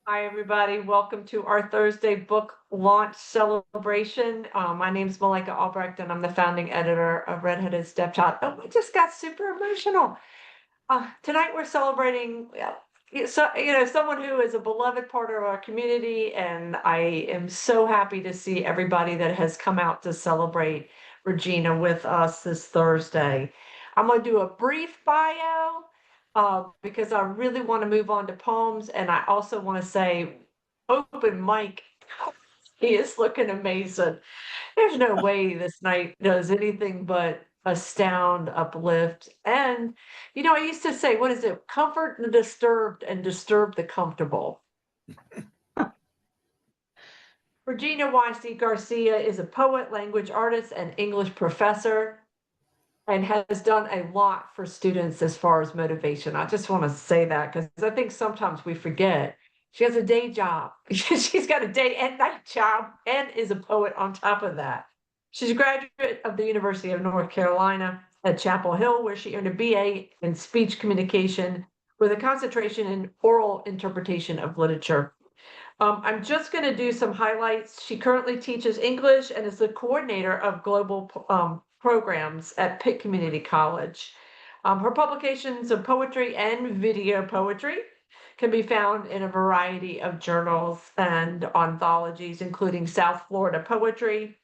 Hi, everybody. Welcome to our Thursday book launch celebration. My name is Malika Albrecht, and I'm the founding editor of Redheaded Stepchild. Oh, we just got super emotional. Tonight we're celebrating someone who is a beloved part of our community, and I am so happy to see everybody that has come out to celebrate Regina with us this Thursday. I'm going to do a brief bio because I really want to move on to poems, and I also want to say, open mic, he is looking amazing. There's no way this night does anything but astound, uplift, and I used to say, what is it? Comfort the disturbed and disturb the comfortable. Regina YC Garcia is a poet, language artist, and English professor, and has done a lot for students as far as motivation. I just want to say that because I think sometimes we forget she has a day job. She's got a day and night job and is a poet on top of that. She's a graduate of the University of North Carolina at Chapel Hill, where she earned a BA in speech communication with a concentration in oral interpretation of literature. I'm just going to do some highlights. She currently teaches English and is the coordinator of global programs at Pitt Community College. Her publications of poetry and video poetry can be found in a variety of journals and anthologies, including South Florida Poetry,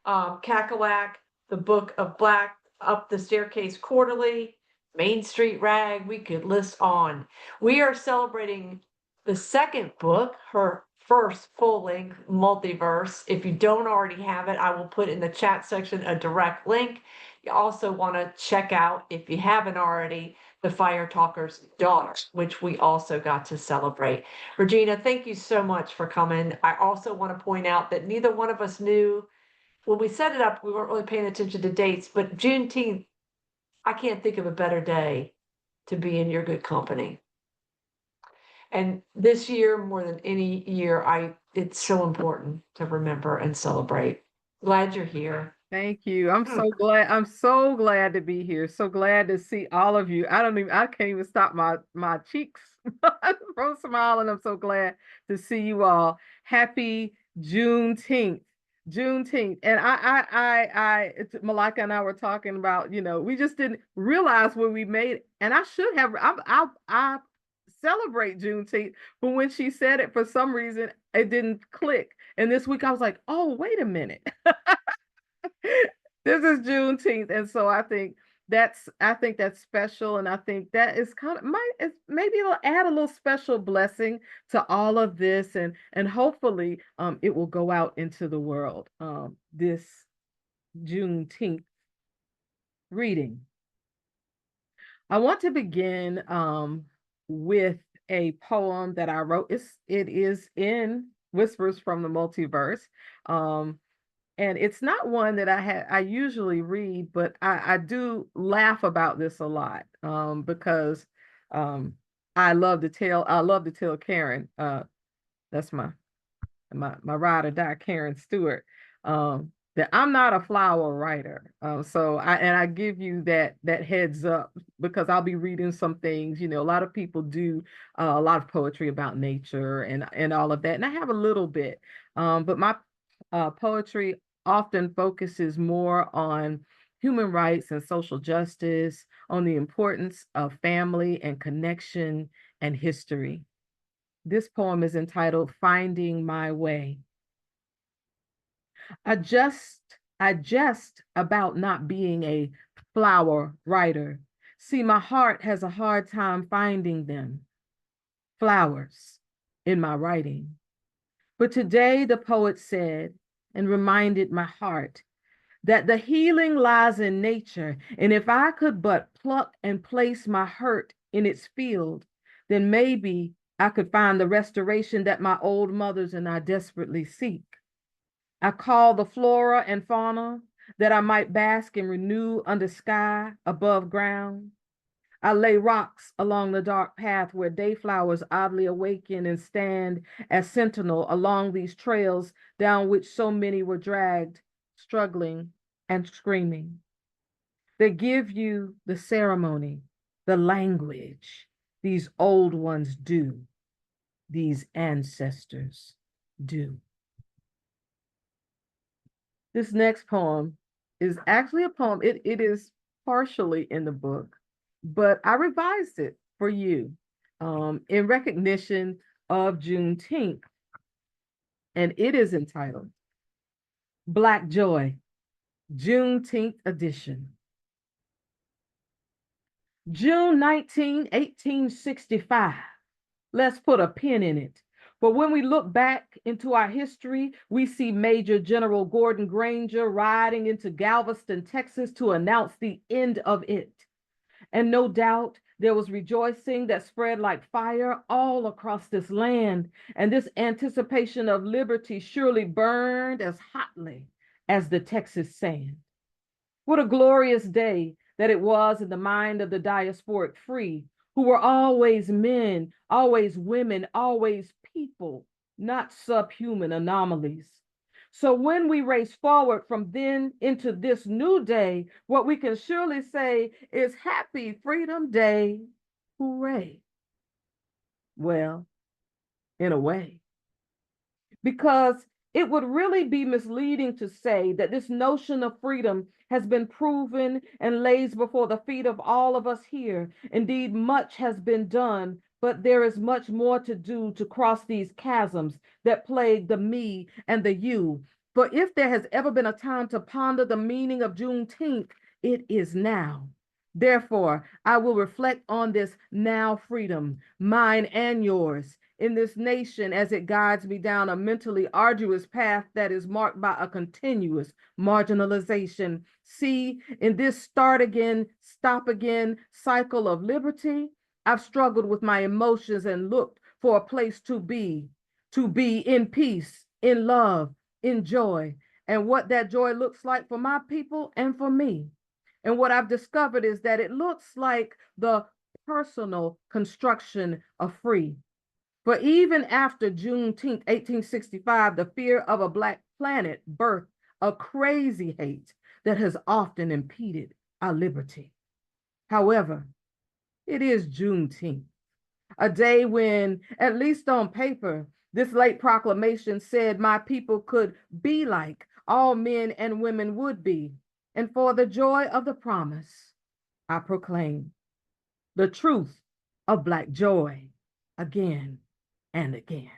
Kakalak, the Book of Black, Up the Staircase Quarterly, Main Street Rag. We could list on. We are celebrating the second book, her first full-length Multiverse. If you don't already have it, I will put in the chat section a direct link. You also want to check out, if you haven't already, the Firetalker's Daughter, which we also got to celebrate. Regina, thank you so much for coming. I also want to point out that neither one of us knew when we set it up, we weren't really paying attention to dates, but Juneteenth, I can't think of a better day to be in your good company. And this year, more than any year, it's so important to remember and celebrate. Glad you're here. Thank you. I'm so glad. I'm so glad to be here. So glad to see all of you. I can't even stop my cheeks from smiling. I'm so glad to see you all. Happy Juneteenth. Juneteenth. And Malika and I were talking about, we just didn't realize when we made it. And I should have, I celebrate Juneteenth, but when she said it, for some reason, it didn't click. And this week I was like, oh, wait a minute. This is Juneteenth, and so I think that's special, and I think that is maybe it'll add a little special blessing to all of this, and hopefully it will go out into the world this Juneteenth reading. I want to begin with a poem that I wrote. It is in Whispers from the Multiverse. And it's not one that I usually read, but I do laugh about this a lot because I love to tell Karen, that's my ride or die, Karen Stewart, that I'm not a flower writer. So I give you that heads up because I'll be reading some things. A lot of people do a lot of poetry about nature and all of that, and I have a little bit, but my poetry often focuses more on human rights and social justice, on the importance of family and connection and history. This poem is entitled Finding My Way. I jest about not being a flower writer. See, my heart has a hard time finding them, flowers, in my writing. But today the poet said, and reminded my heart, that the healing lies in nature, and if I could but pluck and place my hurt in its field, then maybe I could find the restoration that my old mothers and I desperately seek. I call the flora and fauna that I might bask and renew under sky above ground. I lay rocks along the dark path where dayflowers oddly awaken and stand as sentinel along these trails down which so many were dragged, struggling and screaming. They give you the ceremony, the language these old ones do. these ancestors do. This next poem is actually a poem. It is partially in the book, but I revised it for you in recognition of Juneteenth, and it is entitled Black Joy, Juneteenth Edition. June 19, 1865. Let's put a pin in it. But when we look back into our history, we see Major General Gordon Granger riding into Galveston, Texas to announce the end of it. And no doubt there was rejoicing that spread like fire all across this land. And this anticipation of liberty surely burned as hotly as the Texas sand. What a glorious day that it was in the mind of the diasporic free, who were always men, always women, always people, not subhuman anomalies. So when we race forward from then into this new day, what we can surely say is Happy Freedom Day, hooray. Well, in a way, because it would really be misleading to say that this notion of freedom has been proven and lays before the feet of all of us here. Indeed, much has been done, but there is much more to do to cross these chasms that plague the me and the you. For if there has ever been a time to ponder the meaning of Juneteenth, it is now. Therefore, I will reflect on this now freedom, mine and yours, in this nation as it guides me down a mentally arduous path that is marked by a continuous marginalization. See, in this start again, stop again cycle of liberty, I've struggled with my emotions and looked for a place to be in peace, in love, in joy, and what that joy looks like for my people and for me. And what I've discovered is that it looks like the personal construction of free. For even after Juneteenth, 1865, the fear of a Black planet birthed a crazy hate that has often impeded our liberty. However, it is Juneteenth, a day when, at least on paper, this late proclamation said my people could be like all men and women would be. And for the joy of the promise, I proclaim the truth of Black joy again and again.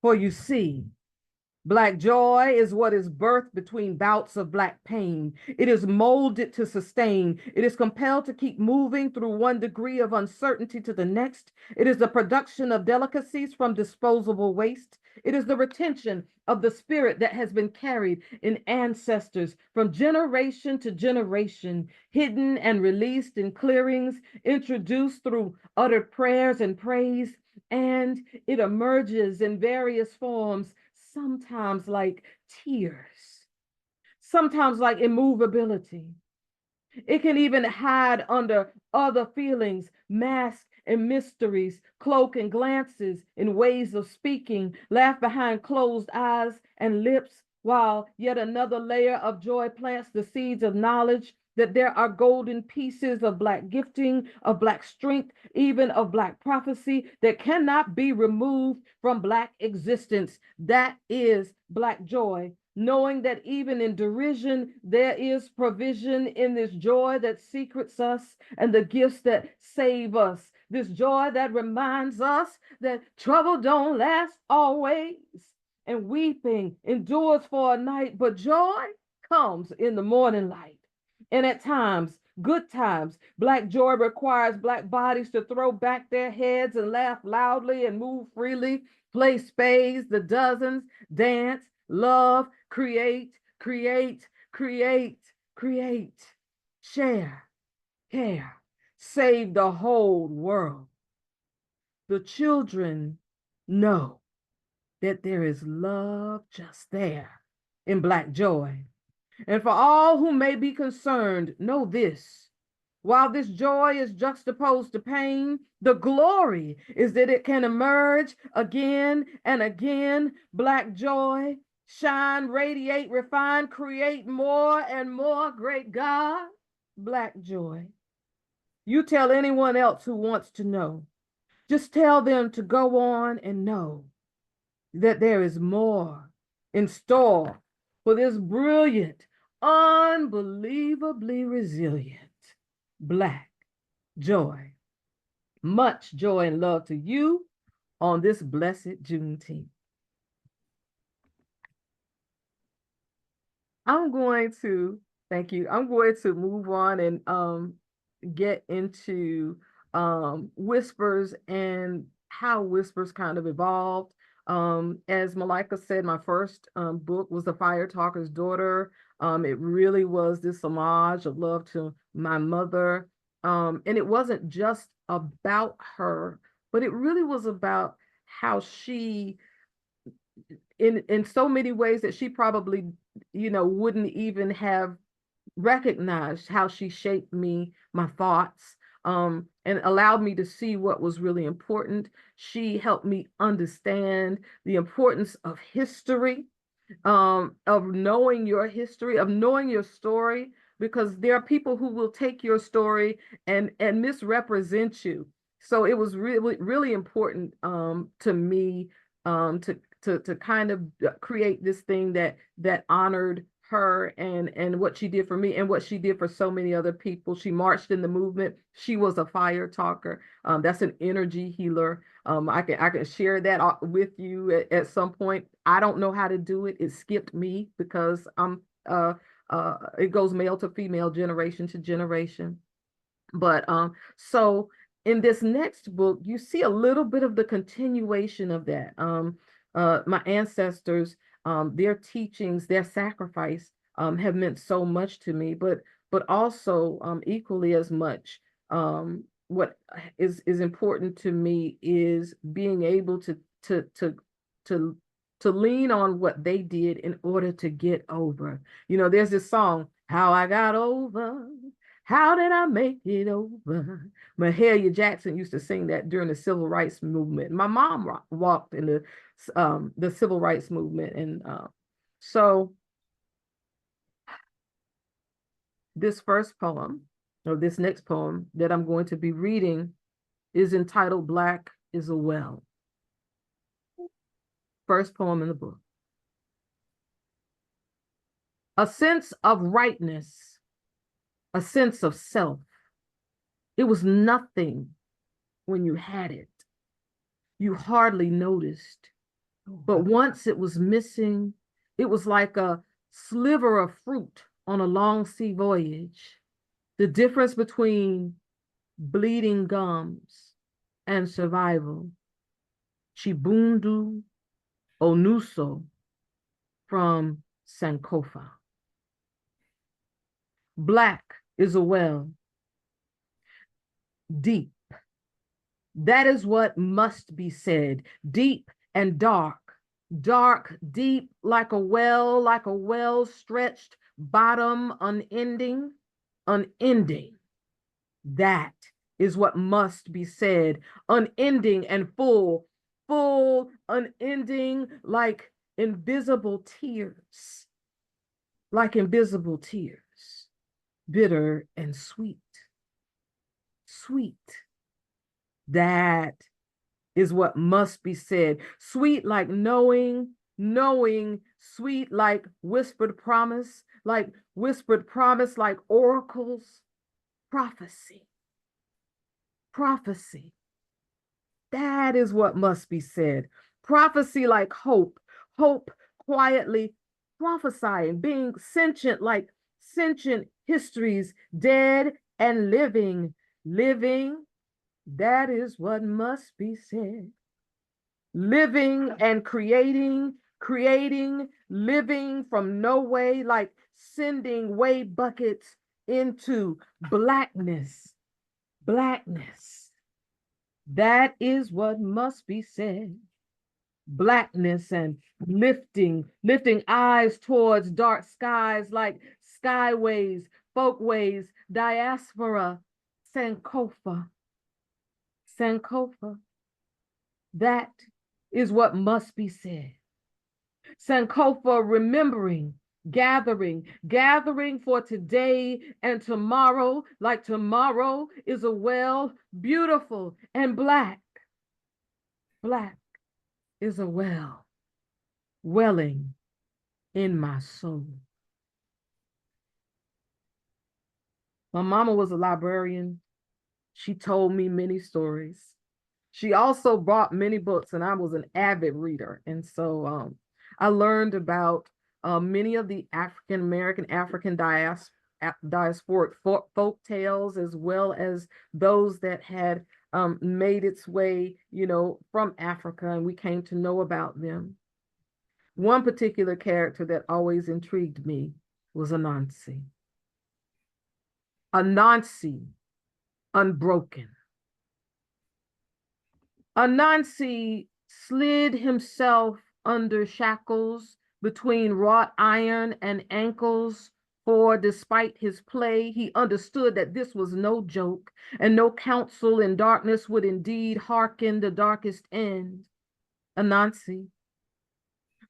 For you see, Black joy is what is birthed between bouts of Black pain. It is molded to sustain. It is compelled to keep moving through one degree of uncertainty to the next. It is the production of delicacies from disposable waste. It is the retention of the spirit that has been carried in ancestors from generation to generation, hidden and released in clearings, introduced through uttered prayers and praise, and it emerges in various forms, sometimes like tears, sometimes like immovability. It can even hide under other feelings, mask and mysteries, cloak and glances in ways of speaking, laugh behind closed eyes and lips, while yet another layer of joy plants the seeds of knowledge that there are golden pieces of Black gifting, of Black strength, even of Black prophecy that cannot be removed from Black existence. That is Black joy, knowing that even in derision, there is provision in this joy that secrets us and the gifts that save us. This joy that reminds us that trouble don't last always, and weeping endures for a night, but joy comes in the morning light. And at times, good times, Black joy requires Black bodies to throw back their heads and laugh loudly and move freely, play spades, the dozens, dance, love, create, create, create, create, share, care, save the whole world. The children know that there is love just there in Black joy. And for all who may be concerned, know this: while this joy is juxtaposed to pain, the glory is that it can emerge again and again. Black joy, shine, radiate, refine, create more and more. Great God, Black joy. You tell anyone else who wants to know. Just tell them to go on and know that there is more in store for this brilliant, unbelievably resilient Black joy. Much joy and love to you on this blessed Juneteenth. I'm going to, thank you. I'm going to move on and get into whispers and how whispers kind of evolved. As Malika said, my first book was The Firetalker's Daughter. It really was this homage of love to my mother. And it wasn't just about her, but it really was about how she, in so many ways that she probably, wouldn't even have recognized, how she shaped me, my thoughts, and allowed me to see what was really important. She helped me understand the importance of history, of knowing your history, of knowing your story, because there are people who will take your story and misrepresent you. So it was really, really important to me to kind of create this thing that honored her and what she did for me and what she did for so many other people. She marched in the movement. She was a fire talker. That's an energy healer. I can share that with you at some point. I don't know how to do it. It skipped me because it goes male to female, generation to generation. But so in this next book, you see a little bit of the continuation of that. My ancestors, their teachings, their sacrifice have meant so much to me, but also equally as much, what is important to me is being able to lean on what they did in order to get over. There's this song, How I Got Over. How did I make it over? Mahalia Jackson used to sing that during the civil rights movement. My mom walked in the civil rights movement. And so this first poem, or this next poem that I'm going to be reading, is entitled Black is a Well. First poem in the book. A sense of rightness, a sense of self. It was nothing when you had it. You hardly noticed. But once it was missing, it was like a sliver of fruit on a long sea voyage. The difference between bleeding gums and survival. Chibundu Onuso from Sankofa. Black is a well, deep. That is what must be said. Deep and dark. Dark, deep, like a well stretched bottom, unending, unending. That is what must be said. Unending and full, unending, like invisible tears. Like invisible tears. Bitter and sweet. Sweet. That is what must be said. Sweet like knowing, sweet like whispered promise, like oracles, prophecy. That is what must be said. Prophecy like hope quietly prophesying, being sentient like sentient histories, dead and living. That is what must be said. Living and creating, living from no way, like sending way buckets into blackness. That is what must be said. Blackness and lifting eyes towards dark skies like skyways, folkways, diaspora, Sankofa. That is what must be said. Sankofa, remembering, gathering for today and tomorrow, like tomorrow is a well, beautiful and black. Black is a well welling in my soul. My mama was a librarian. She told me many stories. She also bought many books, and I was an avid reader. And so I learned about many of the African American, African diasporic folk tales, as well as those that had made its way, from Africa, and we came to know about them. One particular character that always intrigued me was Anansi. Anansi, unbroken. Anansi slid himself under shackles between wrought iron and ankles, for despite his play, he understood that this was no joke, and no counsel in darkness would indeed hearken the darkest end. Anansi.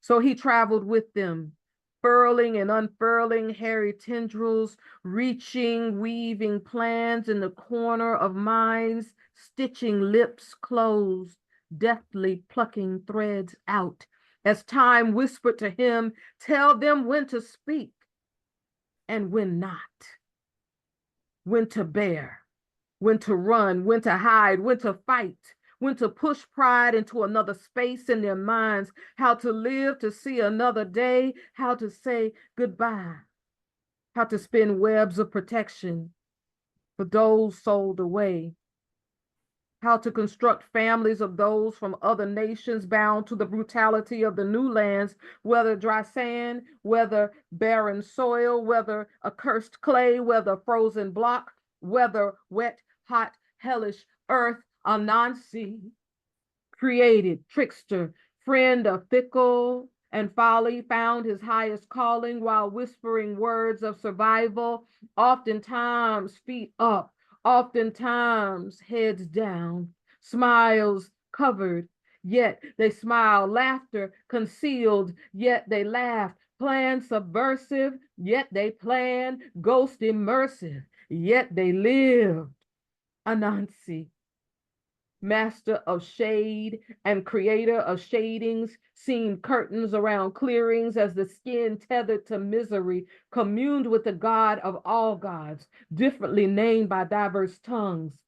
So he traveled with them, furling and unfurling hairy tendrils, reaching, weaving plans in the corner of minds, stitching lips closed, deftly plucking threads out, as time whispered to him, tell them when to speak and when not, when to bear, when to run, when to hide, when to fight, when to push pride into another space in their minds, how to live to see another day, how to say goodbye, how to spin webs of protection for those sold away, how to construct families of those from other nations bound to the brutality of the new lands, whether dry sand, whether barren soil, whether accursed clay, whether frozen block, whether wet, hot, hellish earth. Anansi, created, trickster, friend of fickle and folly, found his highest calling while whispering words of survival, oftentimes feet up, oftentimes heads down, smiles covered, yet they smile, laughter concealed, yet they laugh, plan subversive, yet they plan, ghost immersive, yet they live. Anansi, master of shade and creator of shadings, seen curtains around clearings as the skin tethered to misery, communed with the God of all gods, differently named by diverse tongues.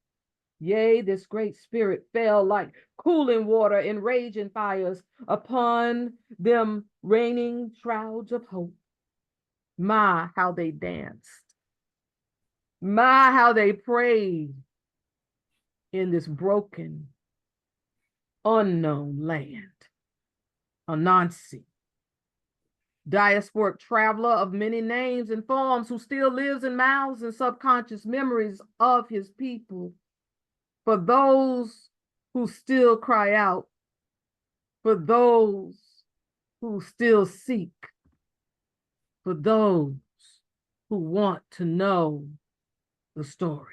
Yea, this great spirit fell like cooling water in raging fires upon them, raining shrouds of hope. My, how they danced. My, how they prayed in this broken, unknown land. Anansi, diasporic traveler of many names and forms, who still lives in mouths and subconscious memories of his people. For those who still cry out, for those who still seek, for those who want to know the stories.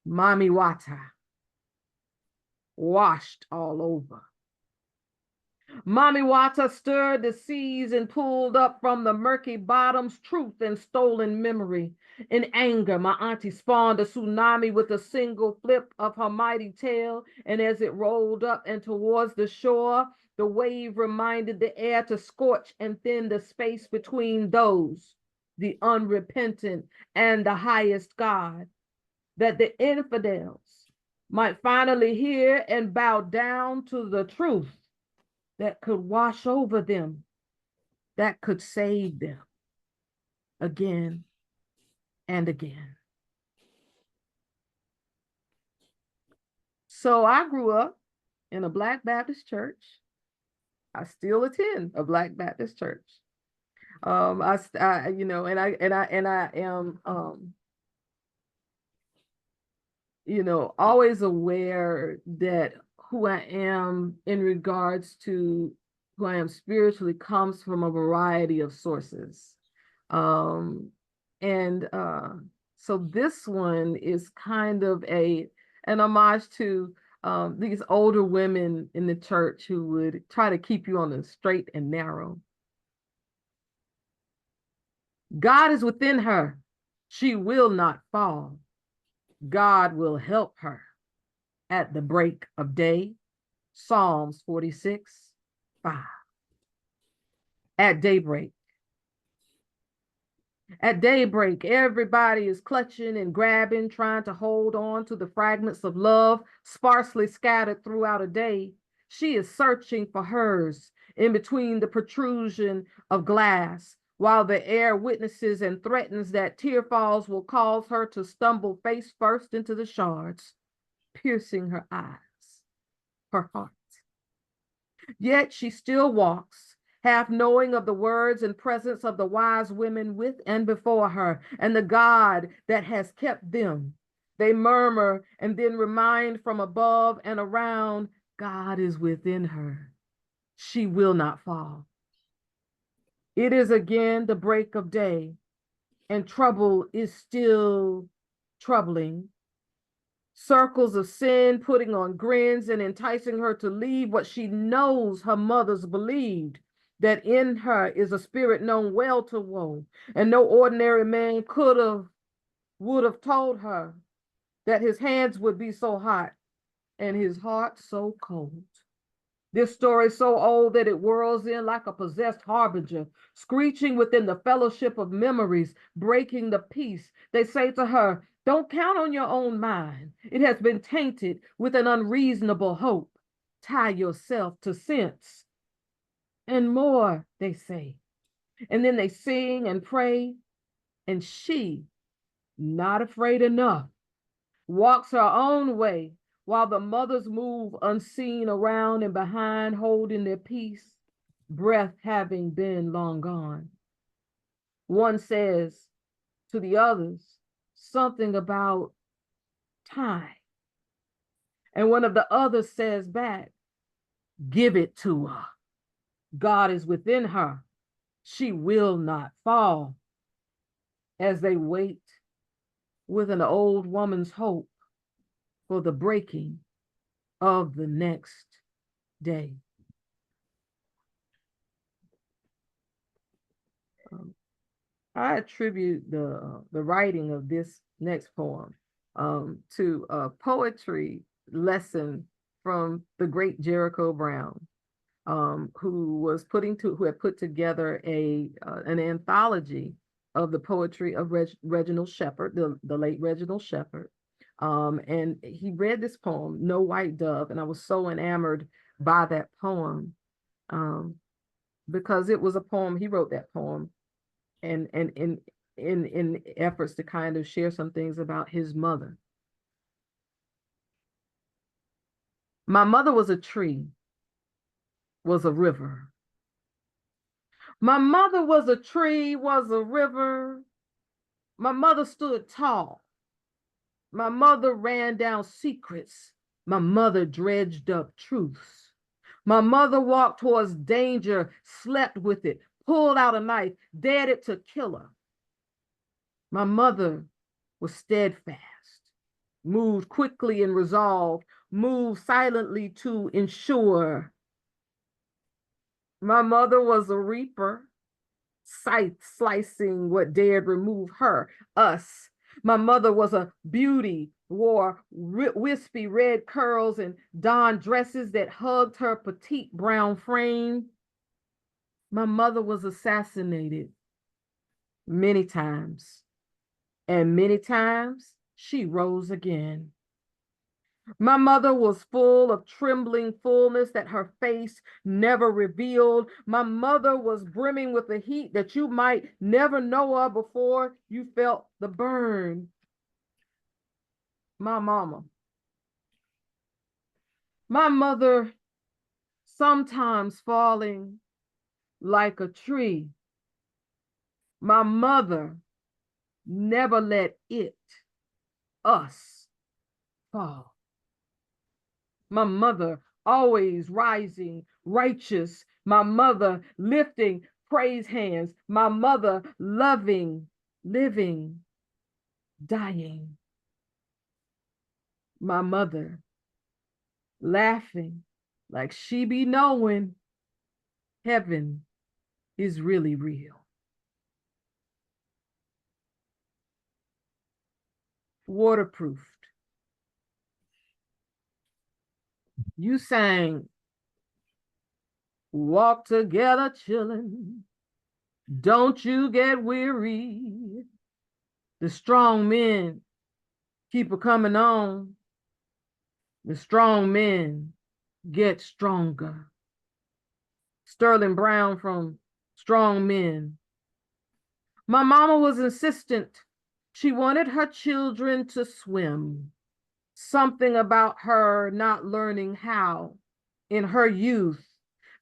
Mami Wata, washed all over. Mami Wata stirred the seas and pulled up from the murky bottoms truth and stolen memory. In anger, my auntie spawned a tsunami with a single flip of her mighty tail, and as it rolled up and towards the shore, the wave reminded the air to scorch and thin the space between those, the unrepentant and the highest God, that the infidels might finally hear and bow down to the truth that could wash over them, that could save them again and again. So I grew up in a Black Baptist church. I still attend a Black Baptist church. I am always aware that who I am in regards to who I am spiritually comes from a variety of sources. So this one is kind of an homage to these older women in the church who would try to keep you on the straight and narrow. God is within her. She will not fall. God will help her at the break of day. Psalms 46:5. At daybreak. At daybreak, everybody is clutching and grabbing, trying to hold on to the fragments of love sparsely scattered throughout a day. She is searching for hers in between the protrusion of glass, while the air witnesses and threatens that tear falls will cause her to stumble face first into the shards, piercing her eyes, her heart. Yet she still walks, half knowing of the words and presence of the wise women with and before her, and the God that has kept them. They murmur and then remind from above and around, God is within her. She will not fall. It is again the break of day, and trouble is still troubling. Circles of sin putting on grins and enticing her to leave what she knows her mothers believed, that in her is a spirit known well to woe, and no ordinary man would have told her that his hands would be so hot and his heart so cold. This story is so old that it whirls in like a possessed harbinger, screeching within the fellowship of memories, breaking the peace. They say to her, don't count on your own mind. It has been tainted with an unreasonable hope. Tie yourself to sense. And more, they say. And then they sing and pray. And she, not afraid enough, walks her own way, while the mothers move unseen around and behind, holding their peace, breath having been long gone. One says to the others something about time. And one of the others says back, give it to her. God is within her. She will not fall. As they wait with an old woman's hope for the breaking of the next day. I attribute the writing of this next poem to a poetry lesson from the great Jericho Brown, who had put together an anthology of the poetry of Reginald Shepherd, the late Reginald Shepherd. And he read this poem, No White Dove, and I was so enamored by that poem because it was a poem, he wrote that poem and in efforts to kind of share some things about his mother. My mother was a tree, was a river. My mother was a tree, was a river. My mother stood tall. My mother ran down secrets. My mother dredged up truths. My mother walked towards danger, slept with it, pulled out a knife, dared it to kill her. My mother was steadfast, moved quickly and resolved, moved silently to ensure. My mother was a reaper, scythe slicing what dared remove her, us. My mother was a beauty, wore wispy red curls and donned dresses that hugged her petite brown frame. My mother was assassinated many times, and many times she rose again. My mother was full of trembling fullness that her face never revealed. My mother was brimming with a heat that you might never know of before you felt the burn. My mama. My mother, sometimes falling like a tree. My mother never let it, us, fall. My mother always rising, righteous. My mother lifting praise hands. My mother loving, living, dying. My mother laughing like she be knowing heaven is really real. waterproofed. You sang, walk together chillin', don't you get weary. The strong men keep coming on. The strong men get stronger. Sterling Brown from Strong Men. My mama was insistent. She wanted her children to swim. Something about her not learning how in her youth.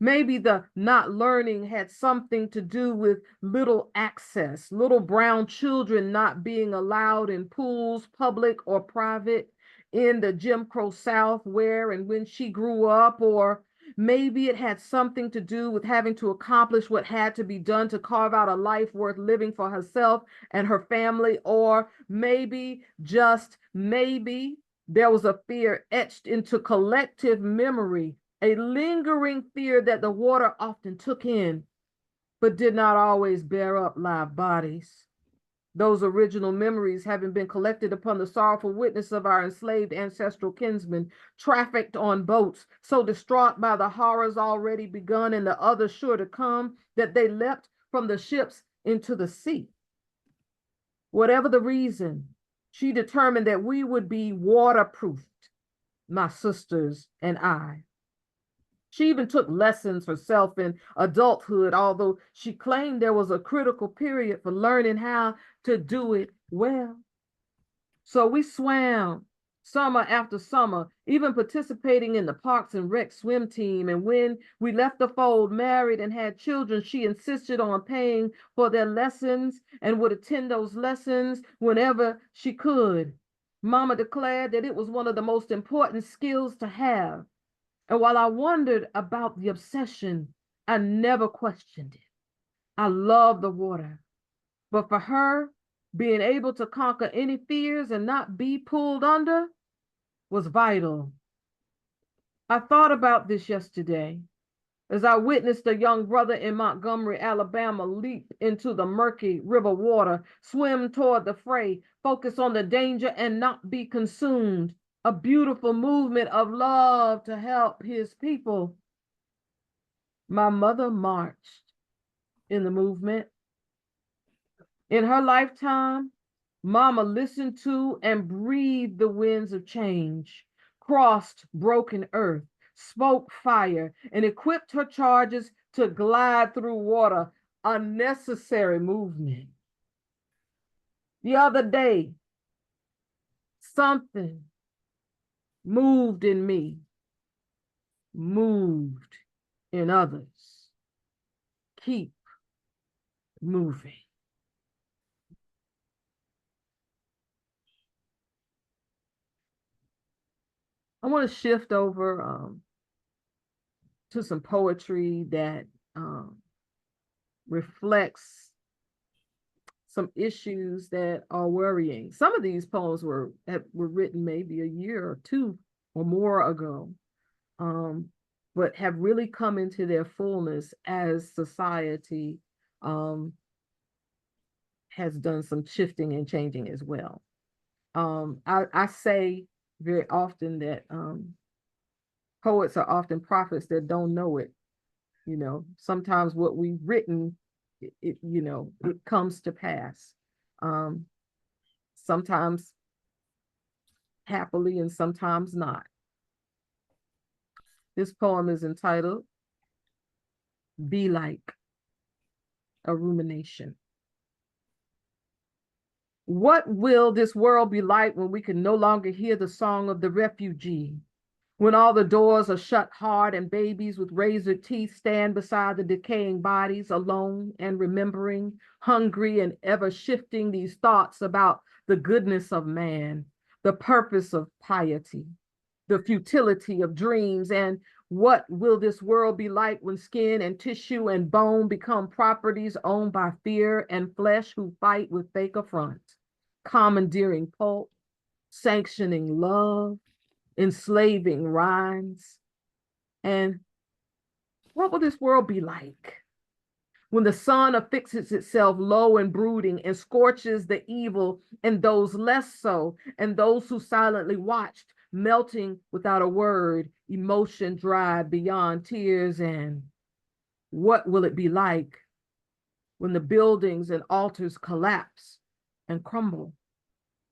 Maybe the not learning had something to do with little access, little brown children not being allowed in pools, public or private, in the Jim Crow South where and when she grew up, or maybe it had something to do with having to accomplish what had to be done to carve out a life worth living for herself and her family, or maybe, just maybe, there was a fear etched into collective memory, a lingering fear that the water often took in, but did not always bear up live bodies. Those original memories having been collected upon the sorrowful witness of our enslaved ancestral kinsmen, trafficked on boats, so distraught by the horrors already begun and the others sure to come, that they leapt from the ships into the sea. Whatever the reason, she determined that we would be waterproofed, my sisters and I. She even took lessons herself in adulthood, although she claimed there was a critical period for learning how to do it well. So we swam summer after summer, even participating in the Parks and Rec swim team. And when we left the fold, married and had children, she insisted on paying for their lessons and would attend those lessons whenever she could. Mama declared that it was one of the most important skills to have. And while I wondered about the obsession, I never questioned it. I love the water. But for her, being able to conquer any fears and not be pulled under was vital. I thought about this yesterday as I witnessed a young brother in Montgomery, Alabama, leap into the murky river water, swim toward the fray, focus on the danger and not be consumed. A beautiful movement of love to help his people. My mother marched in the movement. In her lifetime, Mama listened to and breathed the winds of change, crossed broken earth, spoke fire, and equipped her charges to glide through water, a necessary movement. The other day, something moved in me, moved in others. Keep moving. I want to shift over to some poetry that reflects some issues that are worrying. Some of these poems were written maybe a year or two or more ago, but have really come into their fullness as society has done some shifting and changing as well. I say very often that poets are often prophets that don't know it. You know, sometimes what we've written, it comes to pass. Sometimes happily and sometimes not. This poem is entitled Be Like, a Rumination. What will this world be like when we can no longer hear the song of the refugee? When all the doors are shut hard and babies with razored teeth stand beside the decaying bodies, alone and remembering, hungry and ever shifting these thoughts about the goodness of man, the purpose of piety, the futility of dreams, and what will this world be like when skin and tissue and bone become properties owned by fear and flesh who fight with fake affront, commandeering pulp, sanctioning love, enslaving rhymes? And what will this world be like when the sun affixes itself low and brooding and scorches the evil and those less so, and those who silently watched, melting without a word, emotion dry beyond tears. And what will it be like when the buildings and altars collapse and crumble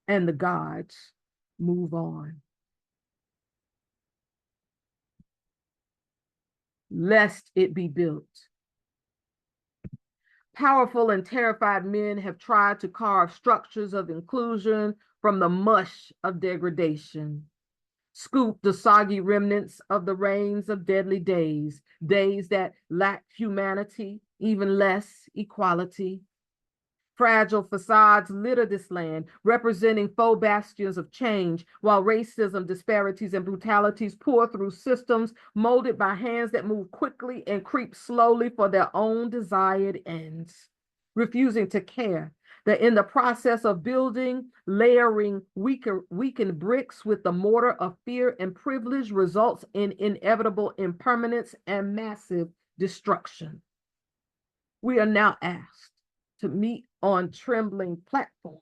and the gods move on? Lest it be built. Powerful and terrified men have tried to carve structures of inclusion from the mush of degradation, scoop the soggy remnants of the rains of deadly days, days that lacked humanity, even less equality. Fragile facades litter this land, representing faux bastions of change, while racism, disparities, and brutalities pour through systems molded by hands that move quickly and creep slowly for their own desired ends, refusing to care that in the process of building, layering weakened bricks with the mortar of fear and privilege results in inevitable impermanence and massive destruction. We are now asked to meet on trembling platforms,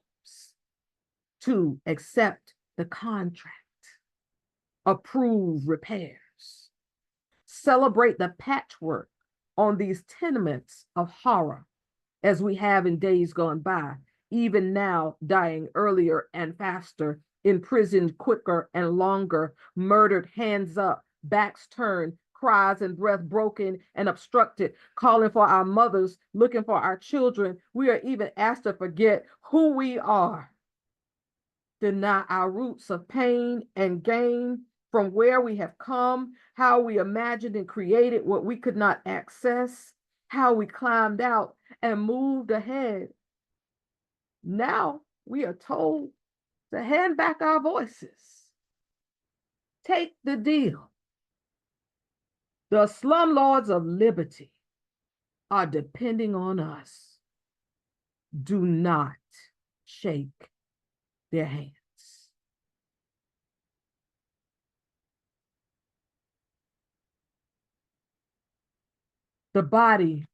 to accept the contract, approve repairs, celebrate the patchwork on these tenements of horror as we have in days gone by, even now dying earlier and faster, imprisoned quicker and longer, murdered hands up, backs turned, cries and breath broken and obstructed, calling for our mothers, looking for our children. We are even asked to forget who we are, deny our roots of pain and gain, from where we have come, how we imagined and created what we could not access, how we climbed out and moved ahead. Now we are told to hand back our voices. Take the deal. The slumlords of liberty are depending on us. Do not shake their hands. The body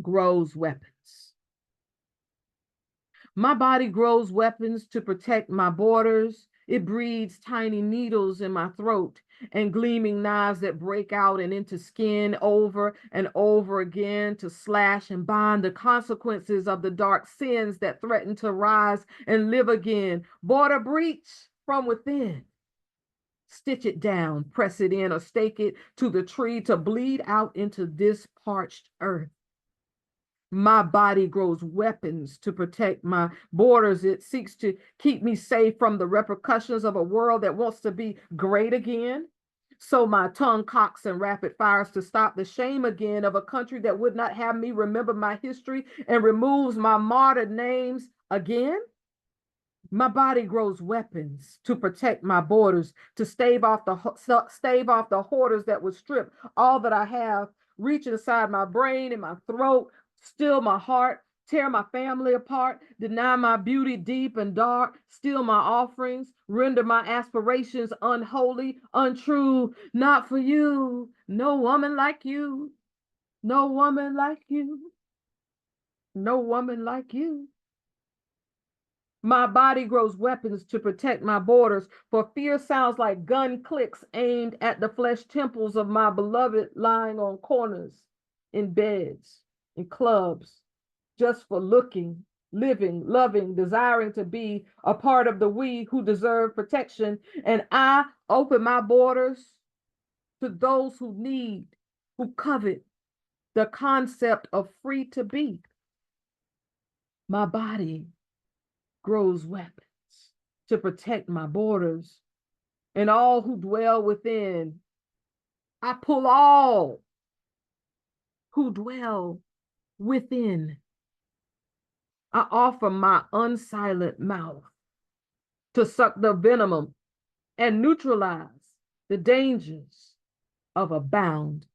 grows weapons. My body grows weapons to protect my borders. It breeds tiny needles in my throat and gleaming knives that break out and into skin over and over again to slash and bind the consequences of the dark sins that threaten to rise and live again. Border breach from within. Stitch it down, press it in, or stake it to the tree to bleed out into this parched earth. My body grows weapons to protect my borders. It seeks to keep me safe from the repercussions of a world that wants to be great again. So my tongue cocks and rapid fires to stop the shame again of a country that would not have me remember my history and removes my martyred names again. My body grows weapons to protect my borders, to stave off the hoarders that would strip all that I have, reach inside my brain and my throat, steal my heart, tear my family apart, deny my beauty deep and dark, steal my offerings, render my aspirations unholy, untrue. Not for you, no woman like you, no woman like you, no woman like you. My body grows weapons to protect my borders, for fear sounds like gun clicks aimed at the flesh temples of my beloved lying on corners, in beds, in clubs, just for looking, living, loving, desiring to be a part of the we who deserve protection. And I open my borders to those who need, who covet the concept of free to be. My body grows weapons to protect my borders and all who dwell within. I pull all who dwell within. I offer my unsilent mouth to suck the venom and neutralize the dangers of a bound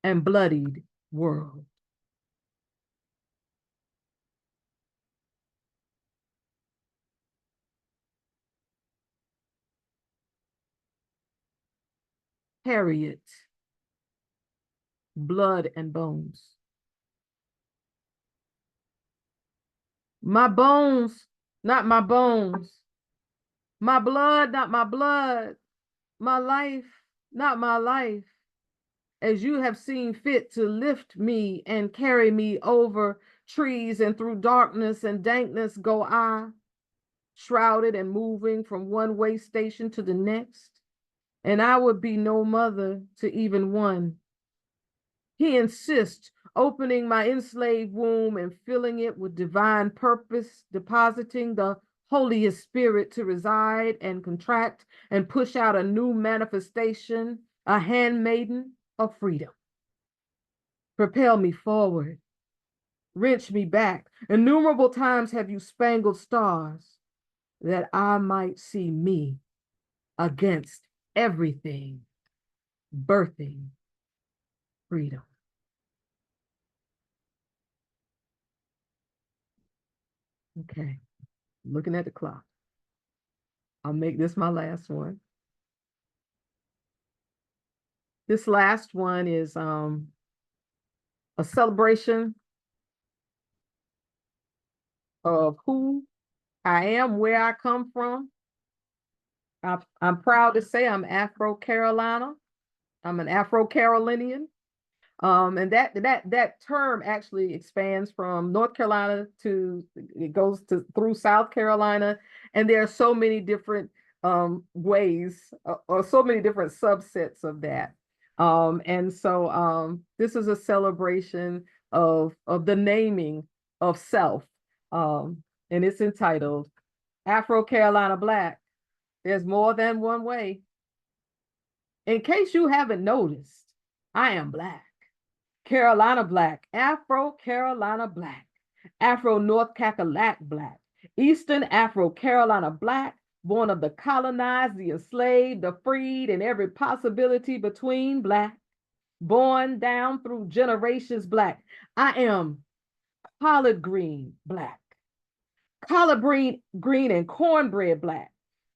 and bloodied world. Harriet, blood and bones. My bones, not my bones. My blood, not my blood. My life, not my life. As you have seen fit to lift me and carry me over trees and through darkness and dankness go I, shrouded and moving from one way station to the next. And I would be no mother to even one. He insists, opening my enslaved womb and filling it with divine purpose, depositing the holiest spirit to reside and contract and push out a new manifestation, a handmaiden of freedom. Propel me forward, wrench me back. Innumerable times have you spangled stars that I might see me against everything, birthing freedom. Okay, looking at the clock. I'll make this my last one. This last one is a celebration of who I am, where I come from. I'm proud to say I'm Afro-Carolina. I'm an Afro-Carolinian. And that term actually expands from North Carolina to, it goes to through South Carolina, and there are so many different ways or so many different subsets of that. And so this is a celebration of the naming of self, and it's entitled Afro-Carolina Black. There's more than one way. In case you haven't noticed, I am Black. Carolina Black, Afro-Carolina Black, Afro-North Kakalak Black, Eastern Afro-Carolina Black, born of the colonized, the enslaved, the freed, and every possibility between Black, born down through generations Black. I am collard green Black, collard green and cornbread Black,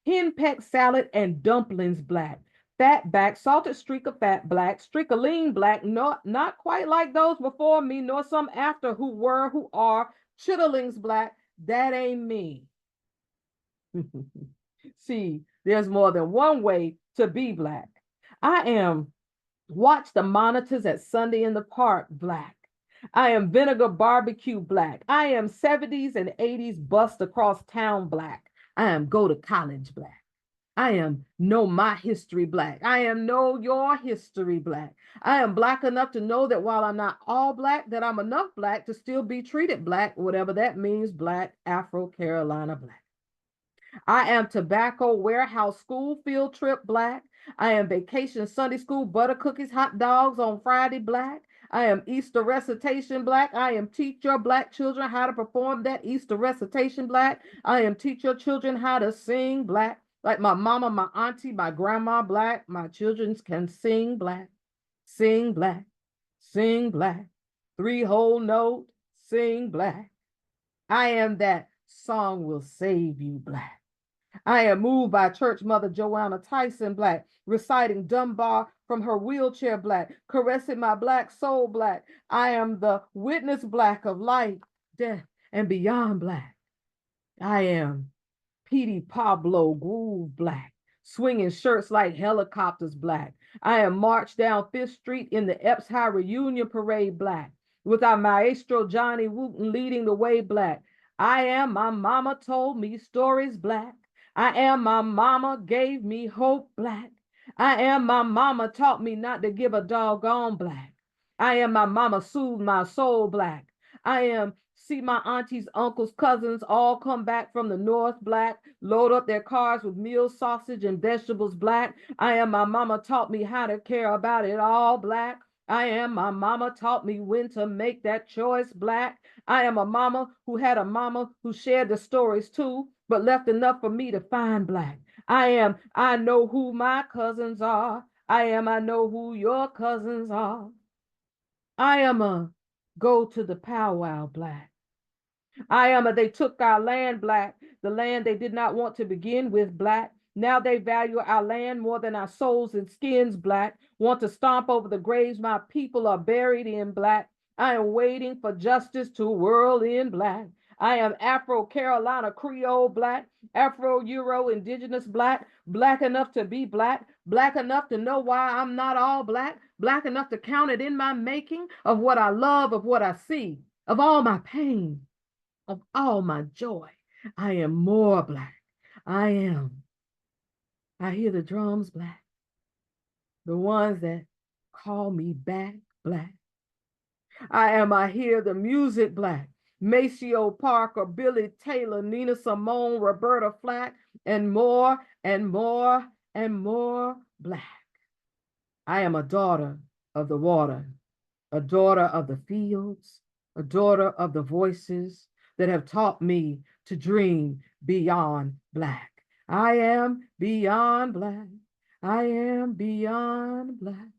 henpecked salad and dumplings Black, fat back, salted streak of fat Black, streakaline Black, not quite like those before me, nor some after who were, who are, chitterlings Black. That ain't me. See, there's more than one way to be Black. I am watch the monitors at Sunday in the Park Black. I am vinegar barbecue Black. I am 70s and 80s bust across town Black. I am go to college Black. I am know my history Black. I am know your history Black. I am Black enough to know that while I'm not all Black, that I'm enough Black to still be treated Black, whatever that means, Black, Afro-Carolina Black. I am tobacco warehouse school field trip Black. I am vacation Sunday school butter cookies, hot dogs on Friday Black. I am Easter recitation Black. I am teach your Black children how to perform that Easter recitation Black. I am teach your children how to sing Black. Like my mama, my auntie, my grandma Black. My children can sing Black, sing Black, sing Black. 3-whole note, sing Black. I am that song will save you Black. I am moved by Church Mother Joanna Tyson Black, reciting Dunbar from her wheelchair Black, caressing my Black soul Black. I am the witness Black of life, death, and beyond Black. I am Petey Pablo Groove Black, swinging shirts like helicopters Black. I am marched down Fifth Street in the Epps High Reunion Parade Black, with our maestro Johnny Wooten leading the way Black. I am my mama told me stories Black. I am my mama gave me hope Black. I am my mama taught me not to give a doggone Black. I am my mama soothed my soul Black. I am see my aunties, uncles, cousins all come back from the north Black, load up their cars with meal, sausage, and vegetables Black. I am my mama taught me how to care about it all Black. I am my mama taught me when to make that choice Black. I am a mama who had a mama who shared the stories too, but left enough for me to find Black. I know who my cousins are. I know who your cousins are. I am a go to the powwow Black. They took our land Black, the land they did not want to begin with Black. Now they value our land more than our souls and skins Black, want to stomp over the graves my people are buried in Black. I am waiting for justice to whirl in Black. I am Afro Carolina Creole Black, Afro Euro Indigenous Black, Black enough to be Black, Black enough to know why I'm not all Black, Black enough to count it in my making of what I love, of what I see, of all my pain, of all my joy. I am more Black. I am. I hear the drums Black, the ones that call me back Black. I hear the music Black. Maceo Parker, Billy Taylor, Nina Simone, Roberta Flack, and more and more and more Black. I am a daughter of the water, a daughter of the fields, a daughter of the voices that have taught me to dream beyond Black. I am beyond Black. I am beyond Black.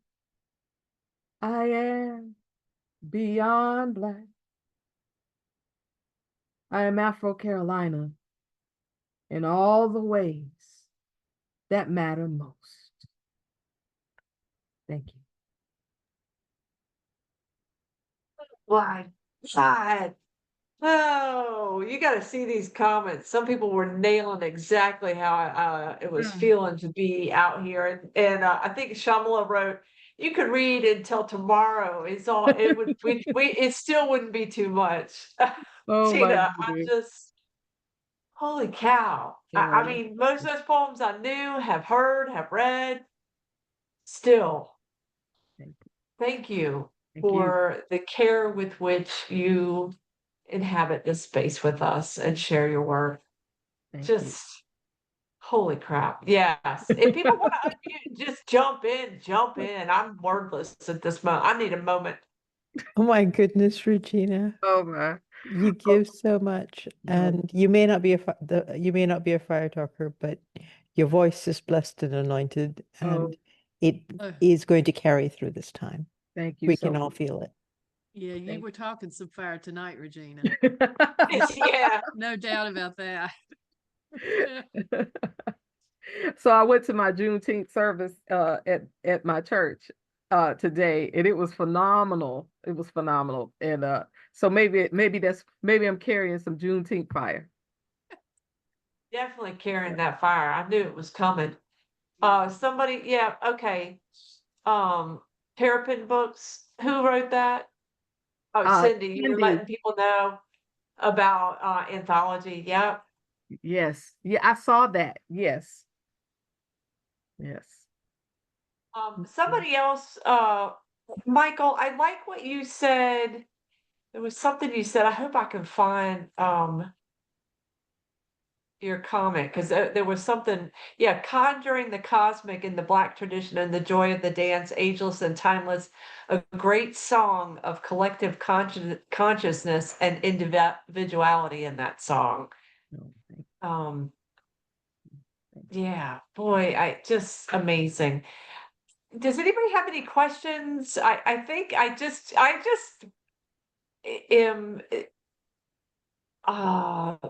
I am beyond Black. I am Afro Carolina in all the ways that matter most. Thank you. My God. Oh, you got to see these comments. Some people were nailing exactly how it was feeling to be out here. And I think Shamala wrote, you could read until tomorrow. It's all, it would, it still wouldn't be too much. Oh my Tina, I'm goodness. just, holy cow. I Yeah. mean, most of those poems I knew, have heard, have read. Still, Thank you. thank you Thank you. for the care with which you inhabit this space with us and share your work. Thank Just holy crap. Yes. If people want to unmute, just jump in, jump in. I'm wordless at this moment. I need a moment. Oh my goodness, Regina. Oh my. You give so much, No. and you may not be you may not be a fire talker, but your voice is blessed and anointed, Oh, and it is going to carry through this time. thank you We so can all much. feel it. Yeah, you Thank were talking some fire tonight, Regina. Yeah. No doubt about that. So I went to my Juneteenth service at my church today, and it was phenomenal. It was phenomenal. And so maybe I'm carrying some Juneteenth fire. Definitely carrying that fire. I knew it was coming. Somebody, yeah, okay. Terrapin Books. Who wrote that? Oh, Cindy, you were Cindy, letting people know about anthology. Yep. yes. Yeah, I saw that. Yes. Yes. Somebody else, Michael, I like what you said. There was something you said. I hope I can find your comment because there was something, yeah, conjuring the cosmic in the Black tradition and the joy of the dance, ageless and timeless, a great song of collective consciousness and individuality in that song. No, Yeah, boy, I just amazing. Does anybody have any questions? I think I just am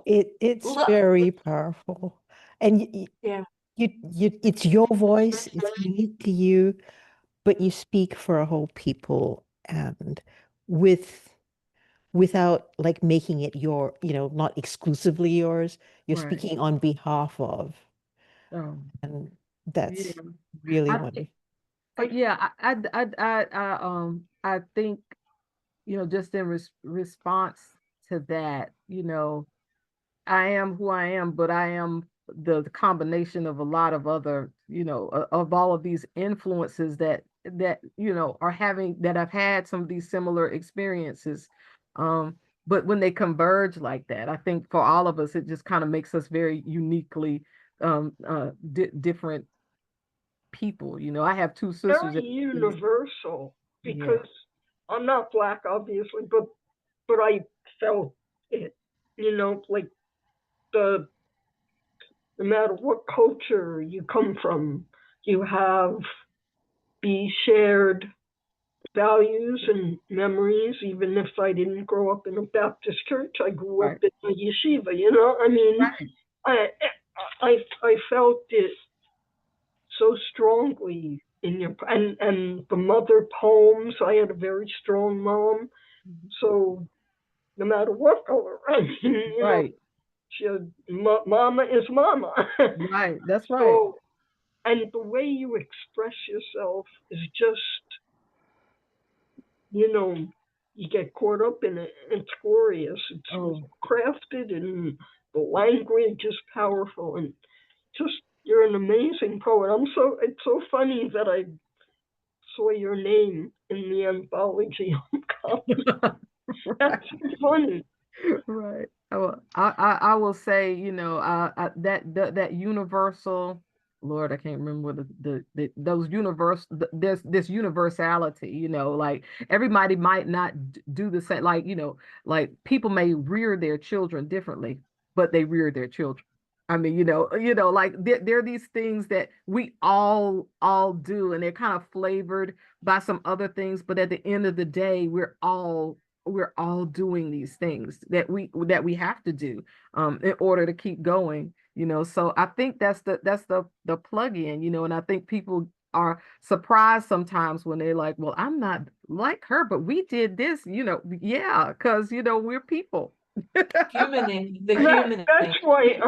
It's look, very powerful, and yeah. it's your voice. It's unique to you, but you speak for a whole people, and without like making it your, not exclusively yours. You're right. speaking on behalf of, Oh, and yeah. that's really I, wonderful. yeah, I think, just in response to that, I am who I am, but I am the combination of a lot of other, of all of these influences that that I've had some of these similar experiences. But when they converge like that, I think for all of us, it just kind of makes us very uniquely different people. I have two sisters. Very universal Yeah. because I'm not Black, obviously, but I felt it. Like no matter what culture you come from, you have these shared values and memories. Even if I didn't grow up in a Baptist church, I grew up Right. in a yeshiva. I mean, Right. I felt it so strongly in your and the mother poems. I had a very strong mom, so no matter what color. I mean, you know, Right. Mama is mama. Right. That's right. So, and the way you express yourself is just, you know, you get caught up in it. It's glorious. It's Oh, crafted, and the language is powerful, and just you're an amazing poet. It's so funny that I saw your name in the anthology. That's so funny. right. I will say, you know, that universal, Lord, I can't remember what those universal, there's this universality, you know, like everybody might not do the same, like, you know, like people may rear their children differently, but they rear their children. I mean, like there are these things that we all do, and they're kind of flavored by some other things, but at the end of the day, we're all doing these things that we have to do in order to keep going, you know. So I think that's the plug-in, you know, and I think people are surprised sometimes when they're like, well, I'm not like her, but we did this, you know. Yeah, because you know we're people. Humaning, the That's humaning. why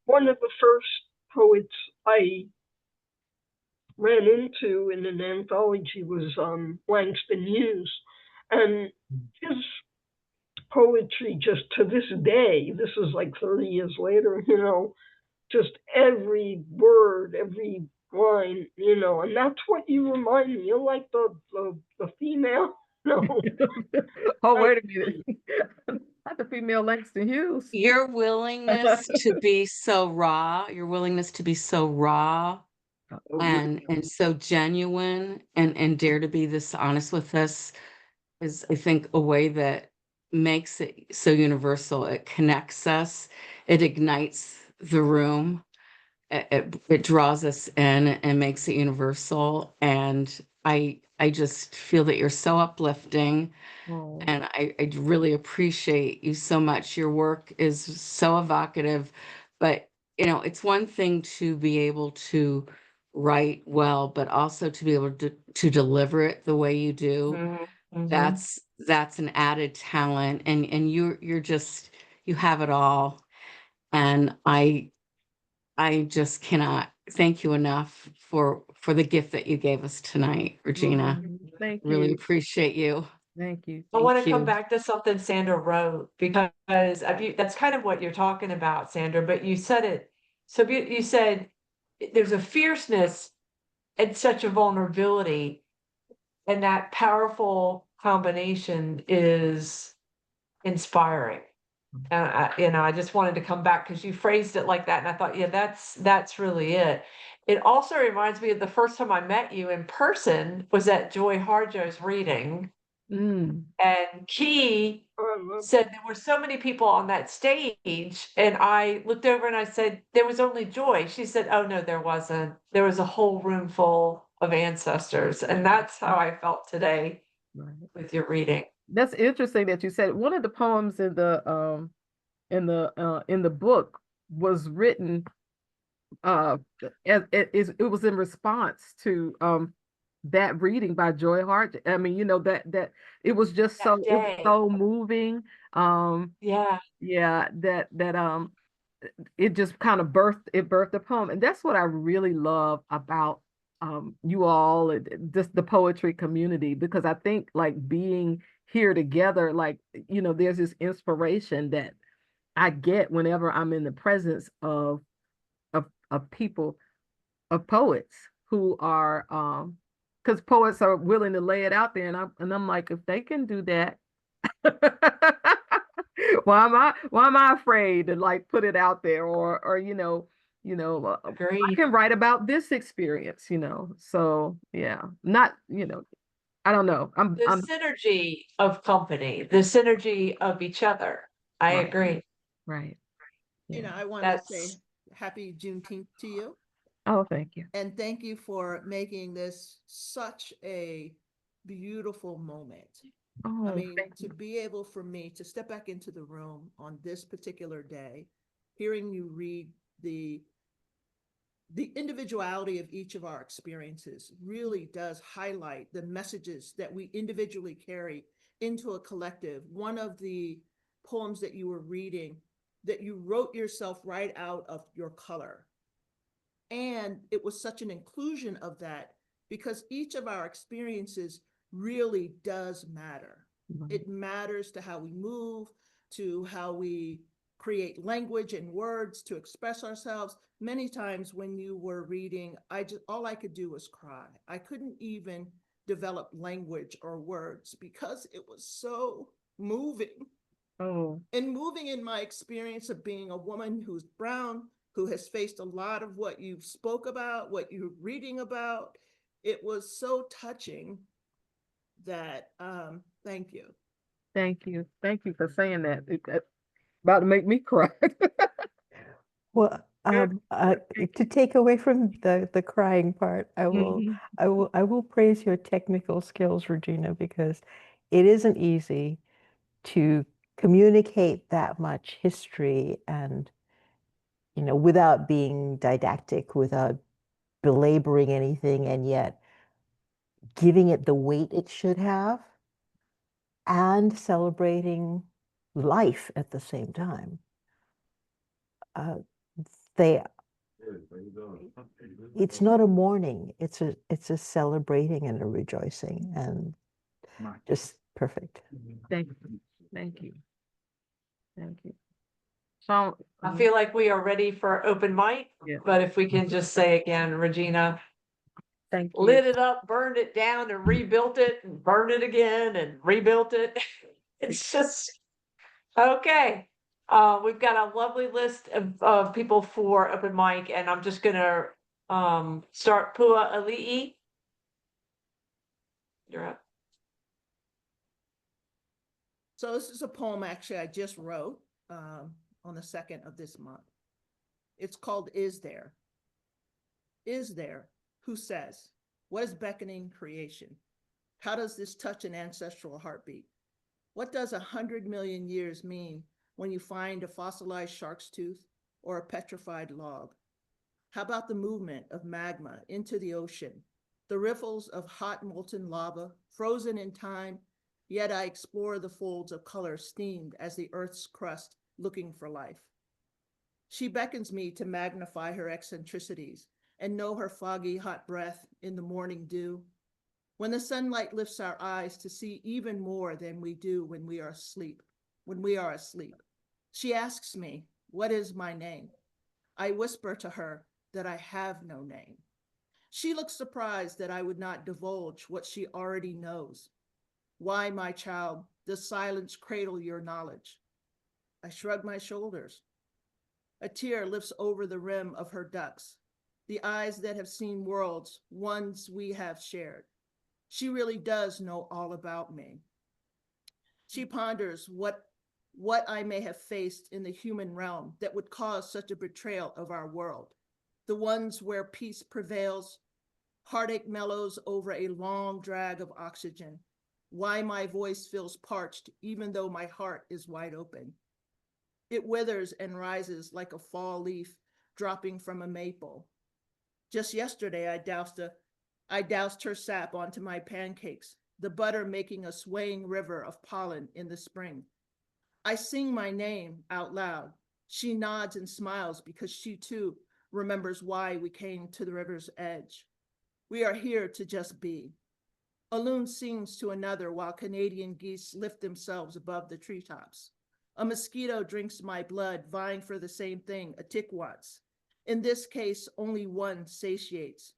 one of the first poets I ran into in an anthology was Langston Hughes, and his poetry, just to this day, this is like 30 years later, you know, just every word, every line, you know, and that's what you remind me. You're like the female. No, Oh, wait a minute. Not the female Langston Hughes. Your willingness to be so raw, your willingness to be so raw and so genuine and dare to be this honest with us is, I think, a way that makes it so universal. It connects us, it ignites the room, it draws us in and makes it universal. And I just feel that you're so uplifting. Oh, And I really appreciate you so much. Your work is so evocative, but you know, it's one thing to be able to write well, but also to be able to deliver it the way you do. Mhm. That's an added talent, and you're just, you have it all. And I just cannot thank you enough for the gift that you gave us tonight, Regina. thank Really you. appreciate you. Thank you. I want Thank to come you. back to something Sandra wrote, because that's kind of what you're talking about, Sandra, but you said it so you said there's a fierceness and such a vulnerability, and that powerful combination is inspiring. And I just wanted to come back because you phrased it like that, and I thought, yeah, that's really it. It also reminds me of the first time I met you in person was at Joy Harjo's reading. Mm. And Key said there were so many people on that stage, and I looked over and I said, there was only Joy. She said, oh no, there wasn't. There was a whole room full of ancestors. And that's how I felt today Right. with your reading. That's interesting that you said one of the poems in the book was written it was in response to that reading by Joy Hart. I mean, you know, that it was just That it was day. so moving. Yeah. Yeah, that it just kind of birthed a poem. And that's what I really love about you all, just the poetry community, because I think like being here together, like, you know, there's this inspiration that I get whenever I'm in the presence of people, of poets who are because poets are willing to lay it out there, and I'm like, if they can do that, why am I afraid to like put it out there, or I Agreed. can write about this experience, you know. So yeah, not, I don't know. The I'm synergy of company, the synergy of each other. I Right. agree. Right. You know, Yeah. I want to That's say happy Juneteenth to you. Oh, thank you. And thank you for making this such a beautiful moment. Oh, I mean, thank to you. be able for me to step back into the room on this particular day, hearing you read the individuality of each of our experiences really does highlight the messages that we individually carry into a collective. One of the poems that you were reading, that you wrote yourself right out of your color. And it was such an inclusion of that because each of our experiences really does matter. It matters to how we move, to how we create language and words to express ourselves. Many times when you were reading, all I could do was cry. I couldn't even develop language or words because it was so moving. Oh, And moving in my experience of being a woman who's brown, who has faced a lot of what you spoke about, what you're reading about, it was so touching that, thank you. thank you. Thank you for saying that. That's about to make me cry. Well, to take away from the crying part, Mhm. I will praise your technical skills, Regina, because it isn't easy to communicate that much history and, without being didactic, without belaboring anything, and yet giving it the weight it should have and celebrating life at the same time. They It's not a mourning, it's a celebrating and a rejoicing, and just perfect. Thank you. Thank you. Thank you. So I feel like we are ready for open mic, Yeah. but if we can just say again, Regina, thank you. lit it up, burned it down and rebuilt it and burned it again and rebuilt it. It's just, okay. We've got a lovely list of people for open mic, and I'm just gonna start Pua Ali'i. You're up. So this is a poem actually I just wrote on the 2nd of this month. It's called Is There? Is there? Who says? What is beckoning creation? How does this touch an ancestral heartbeat? What does 100 million years mean when you find a fossilized shark's tooth or a petrified log? How about the movement of magma into the ocean, the riffles of hot molten lava frozen in time, yet I explore the folds of color steamed as the earth's crust looking for life. She beckons me to magnify her eccentricities and know her foggy hot breath in the morning dew. When the sunlight lifts our eyes to see even more than we do when we are asleep. She asks me, what is my name? I whisper to her that I have no name. She looks surprised that I would not divulge what she already knows. Why, my child, does silence cradle your knowledge? I shrug my shoulders. A tear lifts over the rim of her ducts, the eyes that have seen worlds, ones we have shared. She really does know all about me. She ponders what I may have faced in the human realm that would cause such a betrayal of our world. The ones where peace prevails, heartache mellows over a long drag of oxygen. Why my voice feels parched even though my heart is wide open. It withers and rises like a fall leaf dropping from a maple. Just yesterday, I doused her sap onto my pancakes, the butter making a swaying river of pollen in the spring. I sing my name out loud. She nods and smiles because she too remembers why we came to the river's edge. We are here to just be. A loon sings to another while Canadian geese lift themselves above the treetops. A mosquito drinks my blood, vying for the same thing a tick wants. In this case, only one satiates.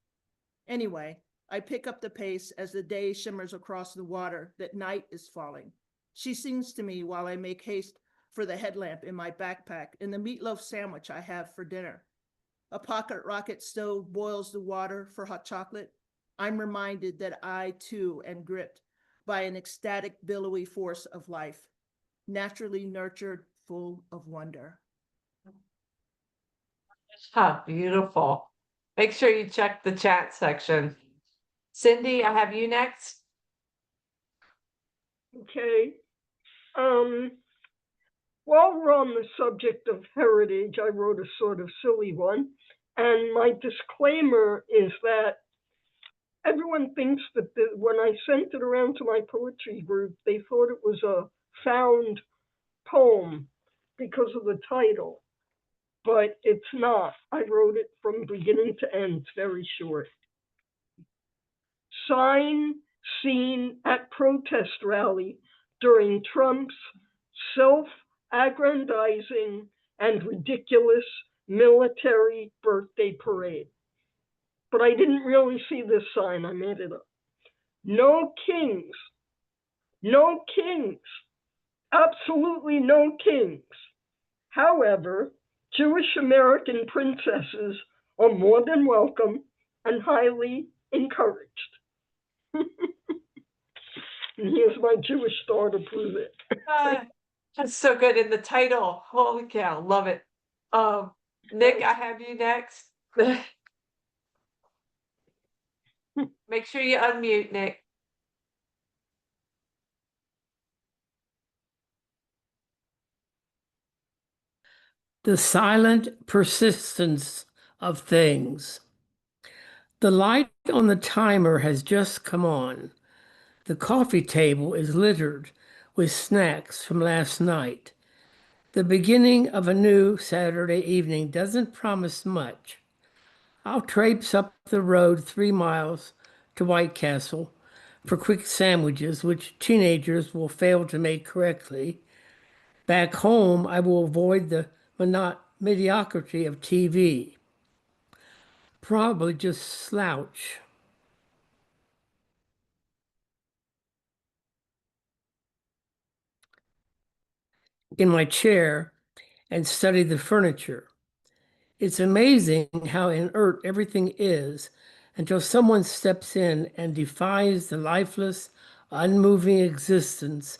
Anyway, I pick up the pace as the day shimmers across the water that night is falling. She sings to me while I make haste for the headlamp in my backpack and the meatloaf sandwich I have for dinner. A pocket rocket stove boils the water for hot chocolate. I'm reminded that I too am gripped by an ecstatic, billowy force of life, naturally nurtured, full of wonder. How beautiful. Make sure you check the chat section. Cindy, I have you next. Okay. While we're on the subject of heritage, I wrote a sort of silly one. And my disclaimer is that everyone thinks that when I sent it around to my poetry group, they thought it was a found poem because of the title, but it's not. I wrote it from beginning to end. It's very short. Sign seen at protest rally during Trump's self-aggrandizing and ridiculous military birthday parade. But I didn't really see this sign. I made it up. No kings. No kings. Absolutely no kings. However, Jewish American princesses are more than welcome and highly encouraged. And here's my Jewish star to prove it. That's so good in the title. Holy cow, love it. Nick, I have you next. Make sure you unmute, Nick. The silent persistence of things. The light on the timer has just come on. The coffee table is littered with snacks from last night. The beginning of a new Saturday evening doesn't promise much. I'll traipse up the road 3 miles to White Castle for quick sandwiches, which teenagers will fail to make correctly. Back home, I will avoid the mediocrity of TV. Probably just slouch. In my chair and study the furniture. It's amazing how inert everything is until someone steps in and defies the lifeless, unmoving existence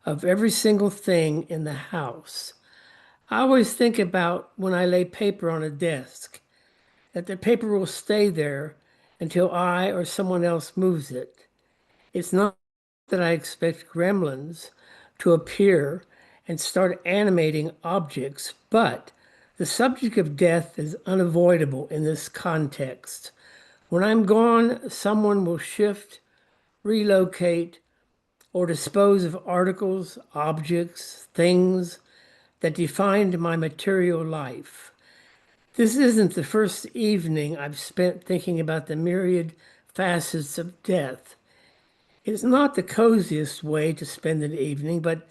of every single thing in the house. I always think about when I lay paper on a desk, that the paper will stay there until I or someone else moves it. It's not that I expect gremlins to appear and start animating objects, but the subject of death is unavoidable in this context. When I'm gone, someone will shift, relocate, or dispose of articles, objects, things that defined my material life. This isn't the first evening I've spent thinking about the myriad facets of death. It's not the coziest way to spend an evening, but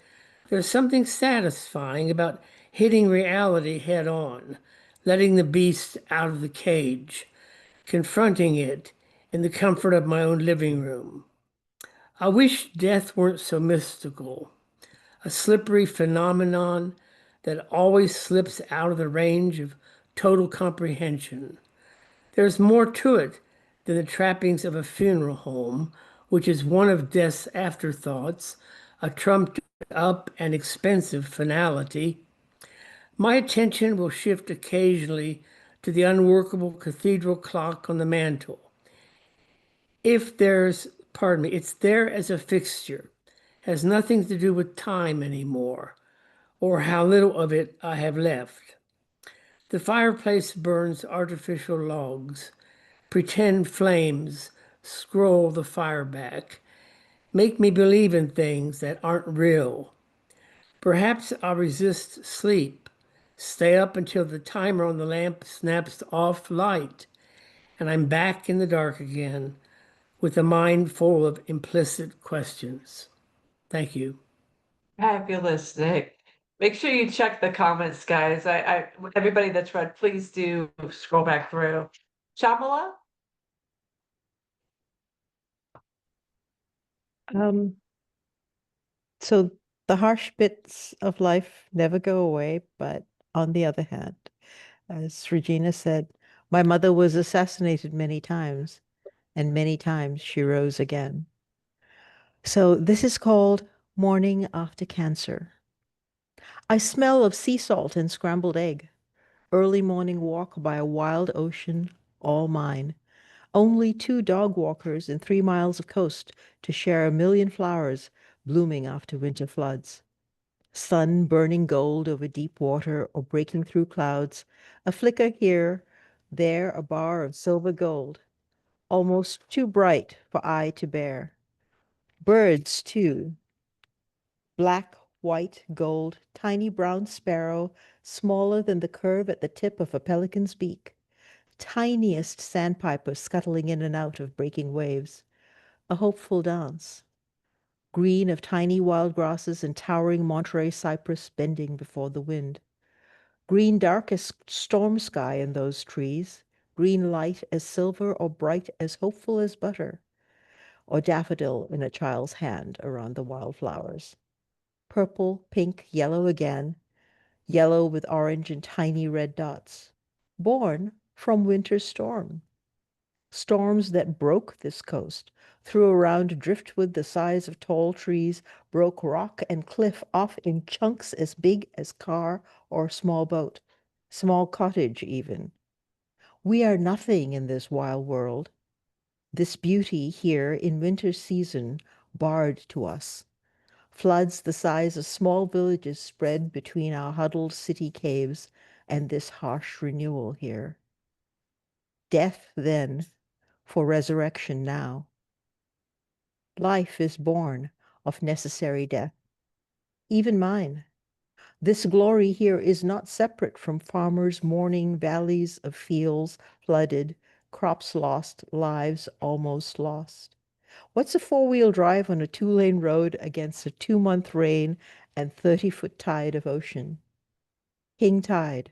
there's something satisfying about hitting reality head on, letting the beast out of the cage, confronting it in the comfort of my own living room. I wish death weren't so mystical, a slippery phenomenon that always slips out of the range of total comprehension. There's more to it than the trappings of a funeral home, which is one of death's afterthoughts, a trumped up and expensive finality. My attention will shift occasionally to the unworkable cathedral clock on the mantle. It's there as a fixture, has nothing to do with time anymore, or how little of it I have left. The fireplace burns artificial logs, pretend flames scroll the fire back, make me believe in things that aren't real. Perhaps I'll resist sleep, stay up until the timer on the lamp snaps off light, and I'm back in the dark again with a mind full of implicit questions. Thank you. Fabulous, Nick. Make sure you check the comments, guys. Everybody that's read, please do scroll back through. Shamala? So the harsh bits of life never go away, but on the other hand, as Regina said, my mother was assassinated many times, and many times she rose again. So this is called Morning After Cancer. I smell of sea salt and scrambled egg. Early morning walk by a wild ocean, all mine. Only 2 dog walkers and 3 miles of coast to share a million flowers blooming after winter floods. Sun burning gold over deep water or breaking through clouds, a flicker here, there a bar of silver gold. almost too bright for eye to bear. Birds, too, black, white, gold, tiny brown sparrow, smaller than the curve at the tip of a pelican's beak. Tiniest sandpiper scuttling in and out of breaking waves. A hopeful dance. Green of tiny wild grasses and towering Monterey cypress bending before the wind. Green dark as storm sky in those trees. Green light as silver or bright as hopeful as butter. Or daffodil in a child's hand around the wildflowers. Purple, pink, yellow again, yellow with orange and tiny red dots. Born from winter's storm. Storms that broke this coast, threw around driftwood the size of tall trees, broke rock and cliff off in chunks as big as car or small boat, small cottage even. We are nothing in this wild world. This beauty here in winter season barred to us. Floods the size of small villages spread between our huddled city caves and this harsh renewal here. Death then, for resurrection now. Life is born of necessary death, even mine. This glory here is not separate from farmers' mourning valleys of fields flooded, crops lost, lives almost lost. What's a four-wheel drive on a two-lane road against a 2-month rain and 30-foot tide of ocean? King tide,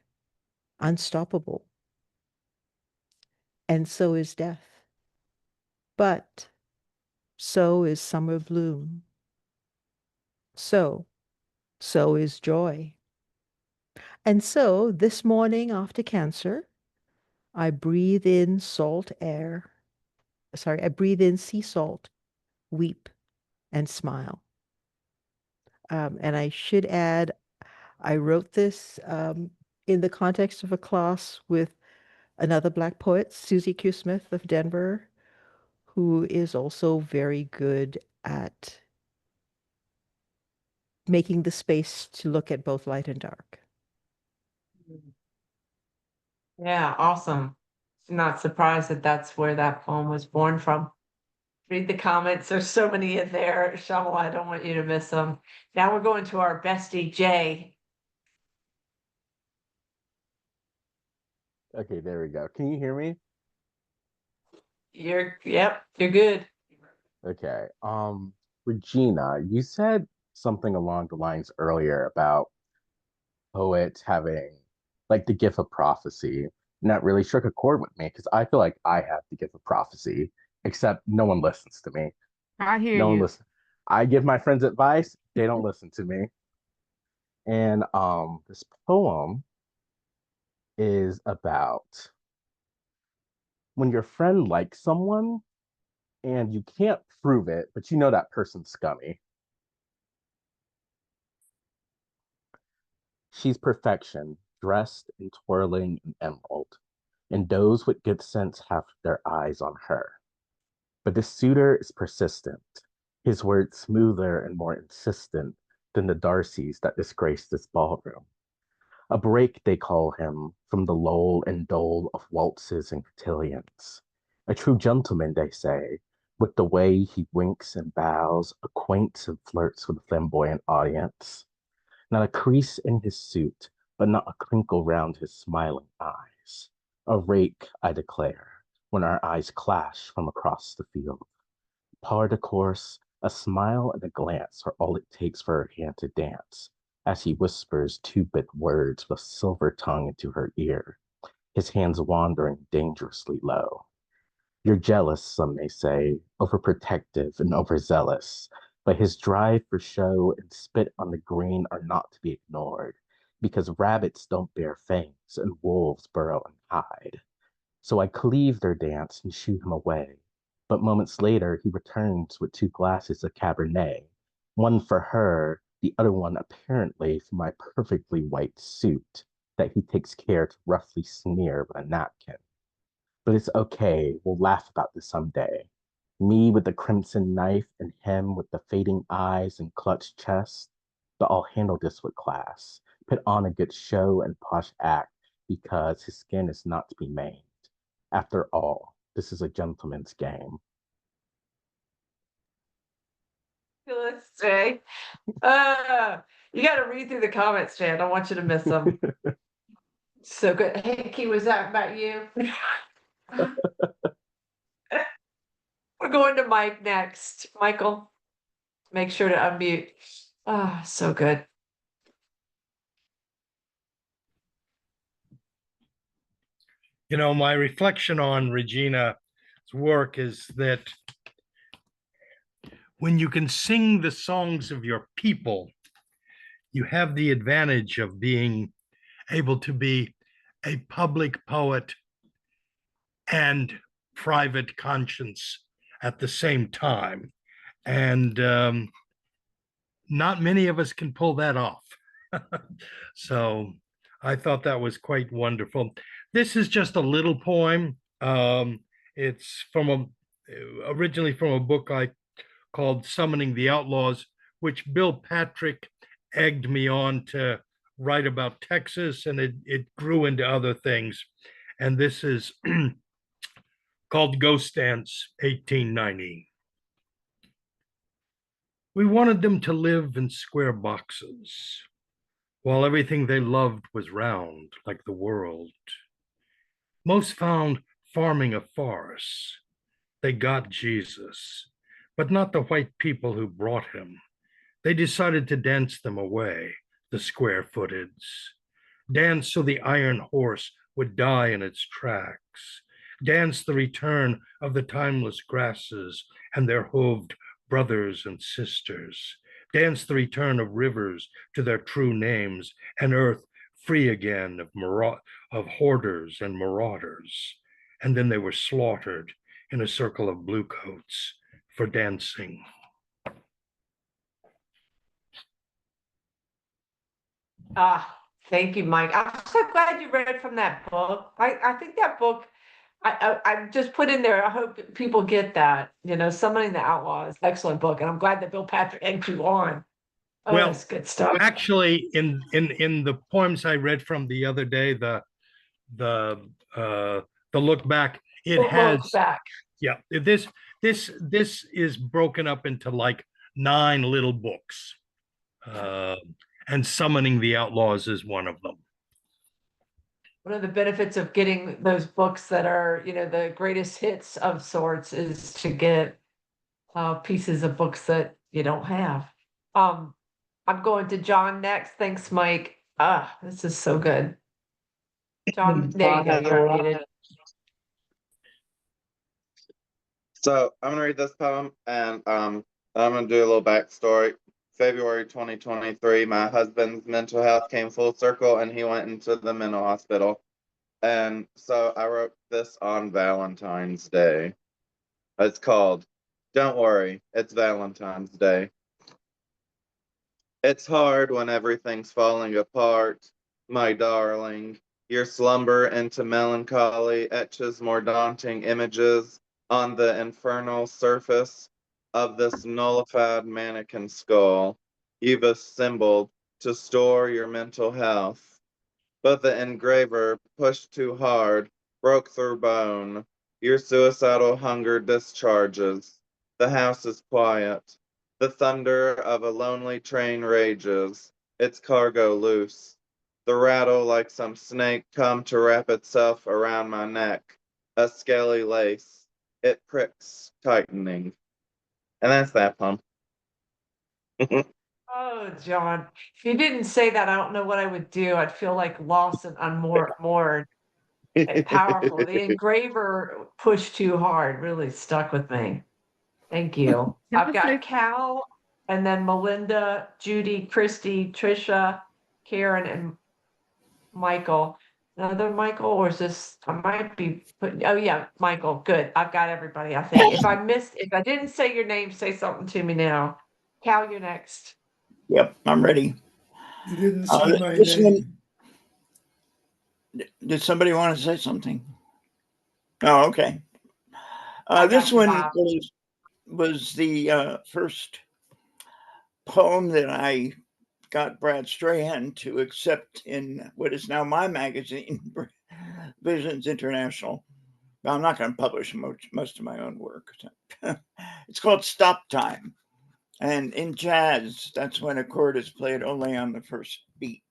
unstoppable. And so is death. But so is summer bloom. So is joy. And so this morning after cancer, I breathe in salt air. I breathe in sea salt, weep, and smile. And I should add, I wrote this in the context of a class with another Black poet, Susie Q. Smith of Denver, who is also very good at making the space to look at both light and dark. Yeah, awesome. Not surprised that that's where that poem was born from. Read the comments. There's so many in there. Shamala, I don't want you to miss them. Now we're going to our bestie, Jay. Okay, there we go. Can you hear me? Yep, you're good. Okay. Regina, you said something along the lines earlier about poets having like the gift of prophecy. And that really struck a chord with me because I feel like I have the gift of prophecy, except no one listens to me. I hear No one you. listens. I give my friends advice, they don't listen to me. And this poem is about when your friend likes someone and you can't prove it, but you know that person's scummy. She's perfection, dressed and twirling in emerald, and those with good sense have their eyes on her. But the suitor is persistent, his words smoother and more insistent than the Darcys that disgrace this ballroom. A break, they call him, from the lull and dole of waltzes and cotillions. A true gentleman, they say, with the way he winks and bows, acquaints and flirts with a flamboyant audience. Not a crease in his suit, but not a crinkle round his smiling eyes. A rake, I declare, when our eyes clash from across the field. Par de course, a smile and a glance are all it takes for her hand to dance, as he whispers two-bit words with silver tongue into her ear, his hands wandering dangerously low. You're jealous, some may say, overprotective and overzealous, but his drive for show and spit on the green are not to be ignored, because rabbits don't bear fangs and wolves burrow and hide. So I cleave their dance and shoo him away. But moments later, he returns with 2 glasses of Cabernet, one for her, the other one apparently for my perfectly white suit that he takes care to roughly smear with a napkin. But it's okay, we'll laugh about this someday. Me with the crimson knife and him with the fading eyes and clutched chest. But I'll handle this with class, put on a good show and posh act because his skin is not to be maimed. After all, This is a gentleman's game. Let's say, you got to read through the comments, Jan. I don't want you to miss them. So good. Hey, Key, was that about you? We're going to Mike next. Michael, make sure to unmute. Ah, so good. You know, my reflection on Regina's work is that when you can sing the songs of your people, you have the advantage of being able to be a public poet and private conscience at the same time. And not many of us can pull that off. So I thought that was quite wonderful. This is just a little poem. It's originally from a book I called Summoning the Outlaws, which Bill Patrick egged me on to write about Texas, and it grew into other things. And this is called Ghost Dance 1890. We wanted them to live in square boxes, while everything they loved was round like the world. Most found farming a farce. They got Jesus, but not the white people who brought him. They decided to dance them away, the square-footeds. Dance so the iron horse would die in its tracks. Dance the return of the timeless grasses and their hooved brothers and sisters. Dance the return of rivers to their true names, and earth free again of hoarders and marauders. And then they were slaughtered in a circle of bluecoats for dancing. Ah, thank you, Mike. I'm so glad you read from that book. I think that book, I just put in there, I hope people get that, Summoning the Outlaws, excellent book. And I'm glad that Bill Patrick egged you on. Oh, Well, that's good stuff. actually, in the poems I read from the other day, the look back, it has Look back. Yeah, this is broken up into like 9 little books, and Summoning the Outlaws is one of them. One of the benefits of getting those books that are, the greatest hits of sorts is to get pieces of books that you don't have. I'm going to John next. Thanks, Mike. This is so good. John, there you go. You're unmuted. So I'm gonna read this poem, and I'm gonna do a little backstory. February 2023, my husband's mental health came full circle, and he went into the mental hospital. And so I wrote this on Valentine's Day. It's called "Don't Worry, It's Valentine's Day." It's hard when everything's falling apart, my darling. Your slumber into melancholy etches more daunting images on the infernal surface of this nullified mannequin skull you've assembled to store your mental health. But the engraver pushed too hard, broke through bone. Your suicidal hunger discharges. The house is quiet. The thunder of a lonely train rages, its cargo loose. The rattle like some snake come to wrap itself around my neck, a scaly lace. It pricks, tightening. And that's that poem. Oh, John, if you didn't say that, I don't know what I would do. I'd feel like lost and unmoored. And powerful. The engraver pushed too hard, really stuck with me. Thank you. I've got Cal, and then Melinda, Judy, Christy, Trisha, Karen, and Michael. Another Michael, or is this, I might be putting, oh yeah, Michael, good. I've got everybody, I think. If I didn't say your name, say something to me now. Cal, you're next. Yep, I'm ready. You didn't say my name. Did somebody want to say something? Oh, okay. This one was the first poem that I got Brad Strahan to accept in what is now my magazine, Visions International. I'm not going to publish most of my own work. It's called Stop Time. And in jazz, that's when a chord is played only on the first beat.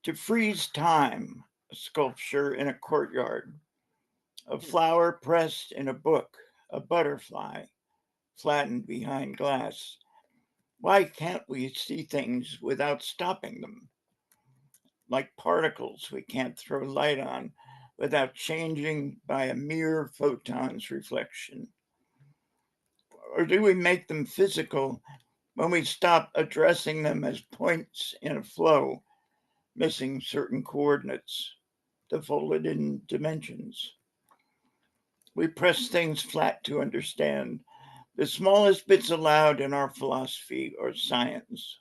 To freeze time, a sculpture in a courtyard, a flower pressed in a book, a butterfly flattened behind glass. Why can't we see things without stopping them? Like particles we can't throw light on without changing by a mere photon's reflection. Or do we make them physical when we stop addressing them as points in a flow, missing certain coordinates, defolded in dimensions? We press things flat to understand. The smallest bits allowed in our philosophy or science.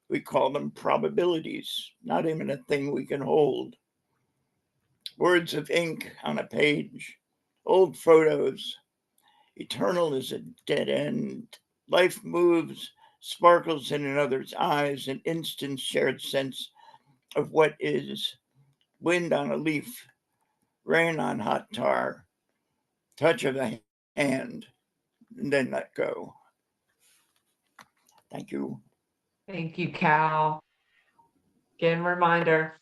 We call them probabilities, not even a thing we can hold. Words of ink on a page, old photos. Eternal is a dead end. Life moves, sparkles in another's eyes, an instant shared sense of what is. Wind on a leaf, rain on hot tar, touch of a hand, and then let go. Thank you. Thank you, Cal. Again, reminder,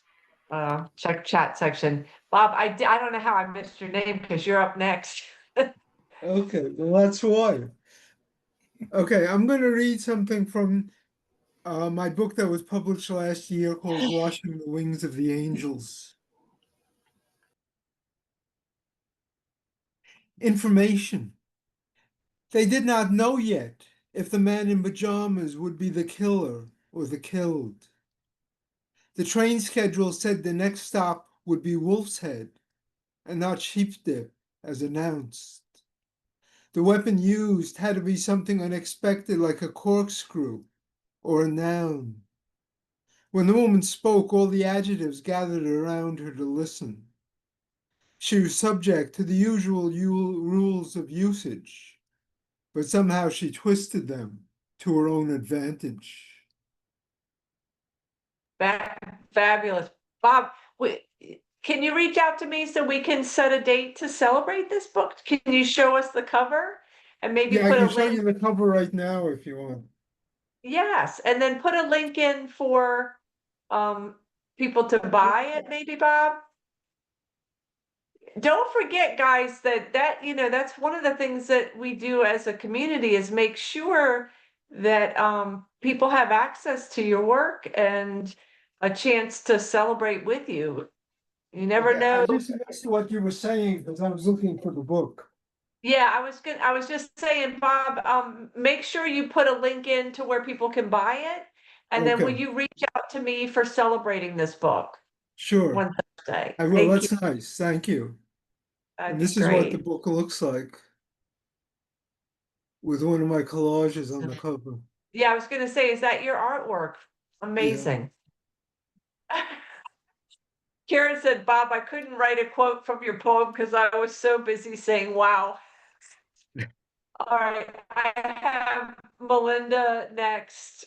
check chat section. Bob, I don't know how I missed your name because you're up next. Okay, well, that's why. Okay, I'm going to read something from my book that was published last year called Washing the Wings of the Angels. Information. They did not know yet if the man in pajamas would be the killer or the killed. The train schedule said the next stop would be Wolf's Head and not Sheep's Dip, as announced. The weapon used had to be something unexpected like a corkscrew or a noun. When the woman spoke, all the adjectives gathered around her to listen. She was subject to the usual rules of usage, but somehow she twisted them to her own advantage. Fabulous. Bob, can you reach out to me so we can set a date to celebrate this book? Can you show us the cover and maybe Yeah, I put a can show link? you the cover right now if you want. Yes, and then put a link in for people to buy it, maybe, Bob? Don't forget, guys, that that's one of the things that we do as a community is make sure that people have access to your work and a chance to celebrate with you. You never Okay, know. I just missed what you were saying because I was looking for the book. Yeah, I was just saying, Bob, make sure you put a link in to where people can buy it. And then will Okay. you reach out to me for celebrating this book Sure, one Thursday? I will. Thank you. That's nice. Thank you. That'd And be this is what the great. book looks like with one of my collages on the cover. Yeah, I was gonna say, is that your artwork? Yeah. Amazing. Karen said, Bob, I couldn't write a quote from your poem because I was so busy saying, wow. All right, I have Melinda next.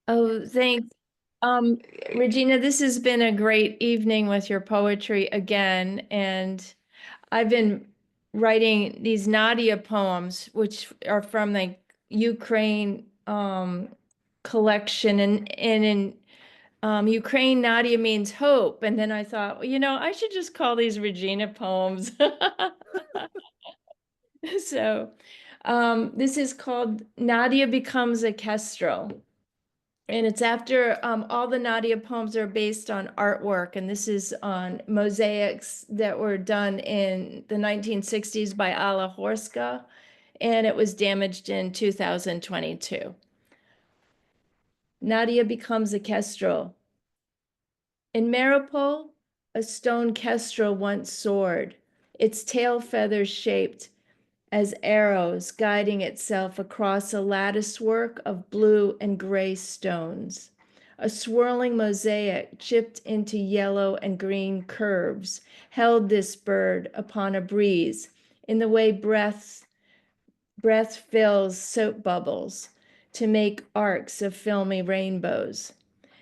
Oh, thanks. Regina, this has been a great evening with your poetry again. And I've been writing these Nadia poems, which are from the Ukraine collection. And in Ukraine, Nadia means hope. And then I thought, well, I should just call these Regina poems. So this is called Nadia Becomes a Kestrel. And it's after all the Nadia poems are based on artwork. And this is on mosaics that were done in the 1960s by Alla Horska. And it was damaged in 2022. Nadia Becomes a Kestrel. In Mariupol, a stone kestrel once soared, its tail feathers shaped as arrows guiding itself across a lattice work of blue and gray stones. A swirling mosaic chipped into yellow and green curves held this bird upon a breeze in the way breath fills soap bubbles to make arcs of filmy rainbows.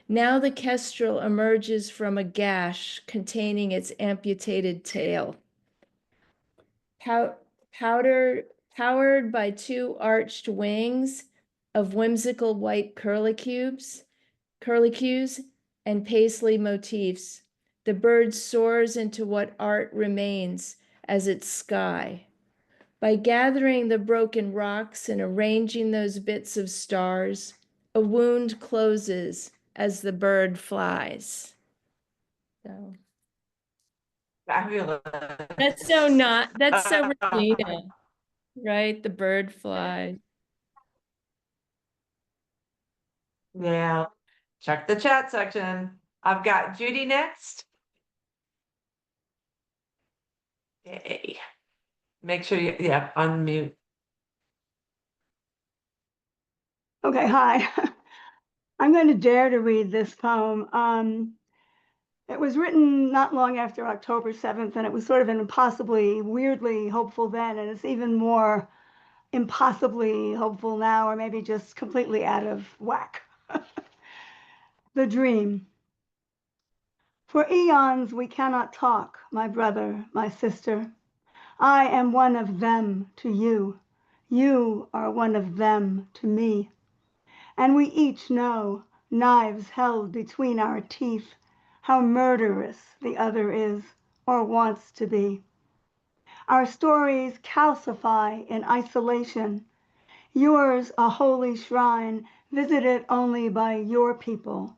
Now the kestrel emerges from a gash containing its amputated tail. Powered by two arched wings of whimsical white curlicues and paisley motifs, the bird soars into what art remains as its sky. By gathering the broken rocks and arranging those bits of stars, a wound closes as the bird flies. So Fabulous. that's so Regina, right? The bird flies. Yeah. Check the chat section. I've got Judy next. Yay. Make sure you, unmute. Okay, hi. I'm going to dare to read this poem. It was written not long after October 7th, and it was sort of an impossibly, weirdly hopeful then, and it's even more impossibly hopeful now, or maybe just completely out of whack. The Dream. For eons we cannot talk, my brother, my sister. I am one of them to you. You are one of them to me. And we each know, knives held between our teeth, how murderous the other is or wants to be. Our stories calcify in isolation. Yours a holy shrine visited only by your people.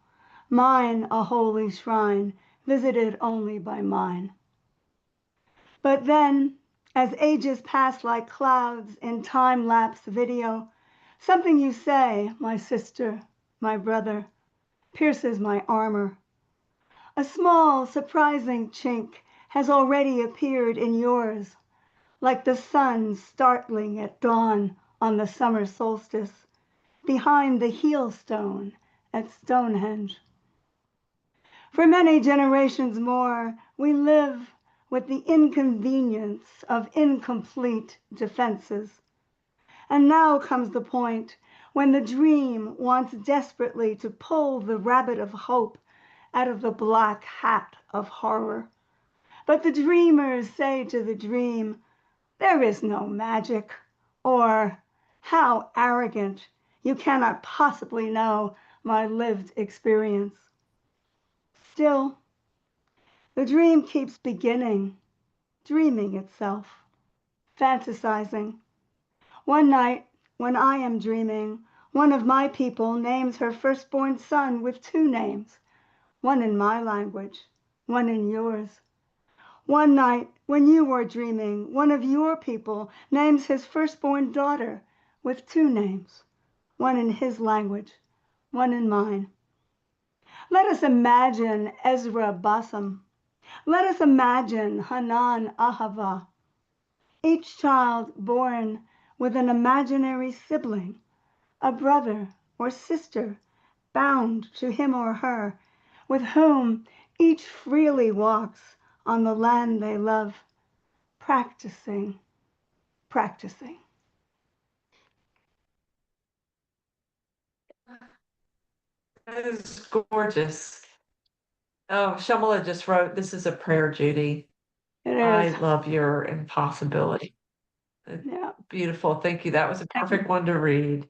Mine a holy shrine visited only by mine. But then, as ages pass like clouds in time-lapse video, something you say, my sister, my brother, pierces my armor. A small, surprising chink has already appeared in yours, like the sun startling at dawn on the summer solstice, behind the heel stone at Stonehenge. For many generations more, we live with the inconvenience of incomplete defenses. And now comes the point when the dream wants desperately to pull the rabbit of hope out of the black hat of horror. But the dreamers say to the dream, there is no magic, or how arrogant, you cannot possibly know my lived experience. Still, the dream keeps beginning, dreaming itself, fantasizing. One night, when I am dreaming, one of my people names her firstborn son with two names, one in my language, one in yours. One night, when you are dreaming, one of your people names his firstborn daughter with two names, one in his language, one in mine. Let us imagine Ezra Bassam. Let us imagine Hanan Ahava. Each child born with an imaginary sibling, a brother or sister bound to him or her, with whom each freely walks on the land they love, practicing. That is gorgeous. Oh, Shamala just wrote, this is a prayer, Judy. It I is. love your impossibility. Yeah. Beautiful. Thank you. That was a perfect one to read.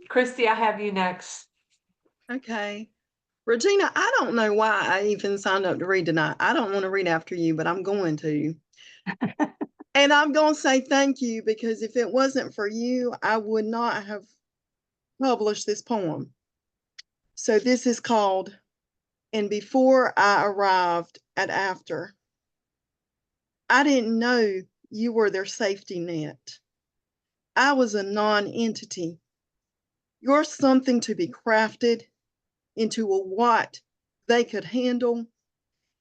Christy, I have you next. Okay. Regina, I don't know why I even signed up to read tonight. I don't want to read after you, but I'm going to. And I'm going to say thank you, because if it wasn't for you, I would not have published this poem. So this is called And Before I Arrived at After. I didn't know you were their safety net. I was a non-entity. You're something to be crafted into a what they could handle.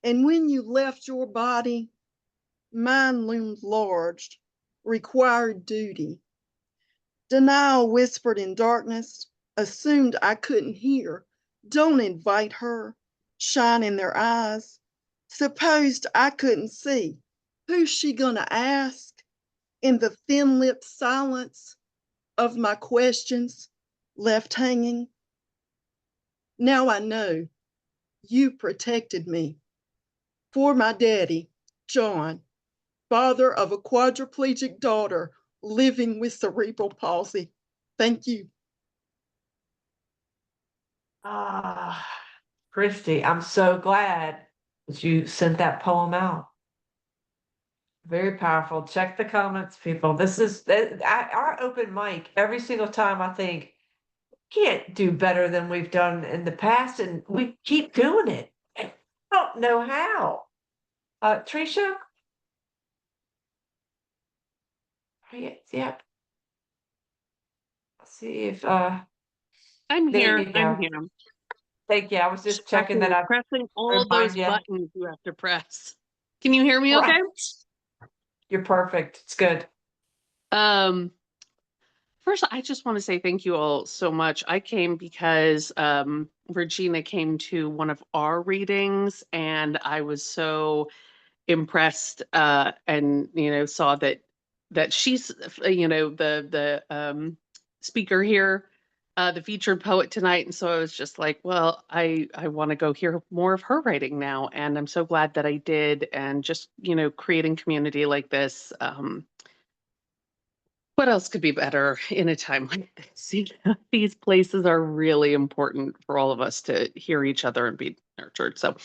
And when you left your body, mine loomed large, required duty. Denial whispered in darkness, assumed I couldn't hear. Don't invite her, shine in their eyes. Supposed I couldn't see. Who's she gonna ask? In the thin-lipped silence of my questions left hanging. Now I know you protected me. For my daddy, John, father of a quadriplegic daughter living with cerebral palsy. Thank you. Ah, Christy, I'm so glad that you sent that poem out. Very powerful. Check the comments, people. This is our open mic. Every single time I think, can't do better than we've done in the past, and we keep doing it. I don't know how. Tricia? Yeah. Let's see if I'm there here. you I'm go. here. Thank you. I was just checking that I Pressing all remind those you. buttons you have to press. Can you hear me Right. okay? You're perfect. It's good. First, I just want to say thank you all so much. I came because Regina came to one of our readings, and I was so impressed and saw that she's the speaker here, the featured poet tonight, and so I was just like, well, I want to go hear more of her writing now, and I'm so glad that I did. And just creating community like this, what else could be better in a time like this? These places are really important for all of us to hear each other and be nurtured. So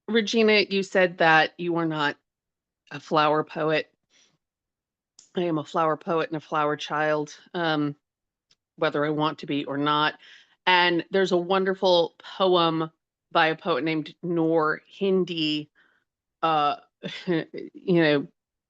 Regina, you said that you are not a flower poet. I am a flower poet and a flower child, whether I want to be or not. And there's a wonderful poem by a poet named Noor Hindi.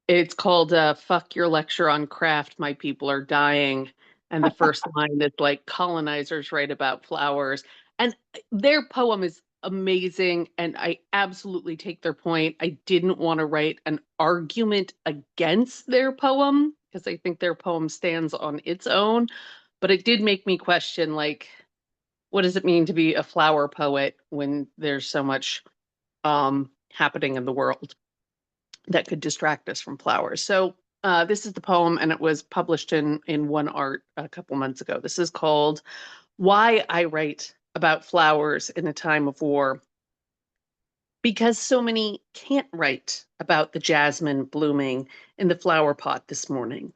It's called Fuck Your Lecture on Craft, My People Are Dying. And the first line is like, colonizers write about flowers. And their poem is amazing, and I absolutely take their point. I didn't want to write an argument against their poem because I think their poem stands on its own, but it did make me question, like, what does it mean to be a flower poet when there's so much happening in the world that could distract us from flowers? So this is the poem, and it was published in One Art a couple months ago. This is called Why I Write About Flowers in a Time of War. Because so many can't write about the jasmine blooming in the flower pot this morning.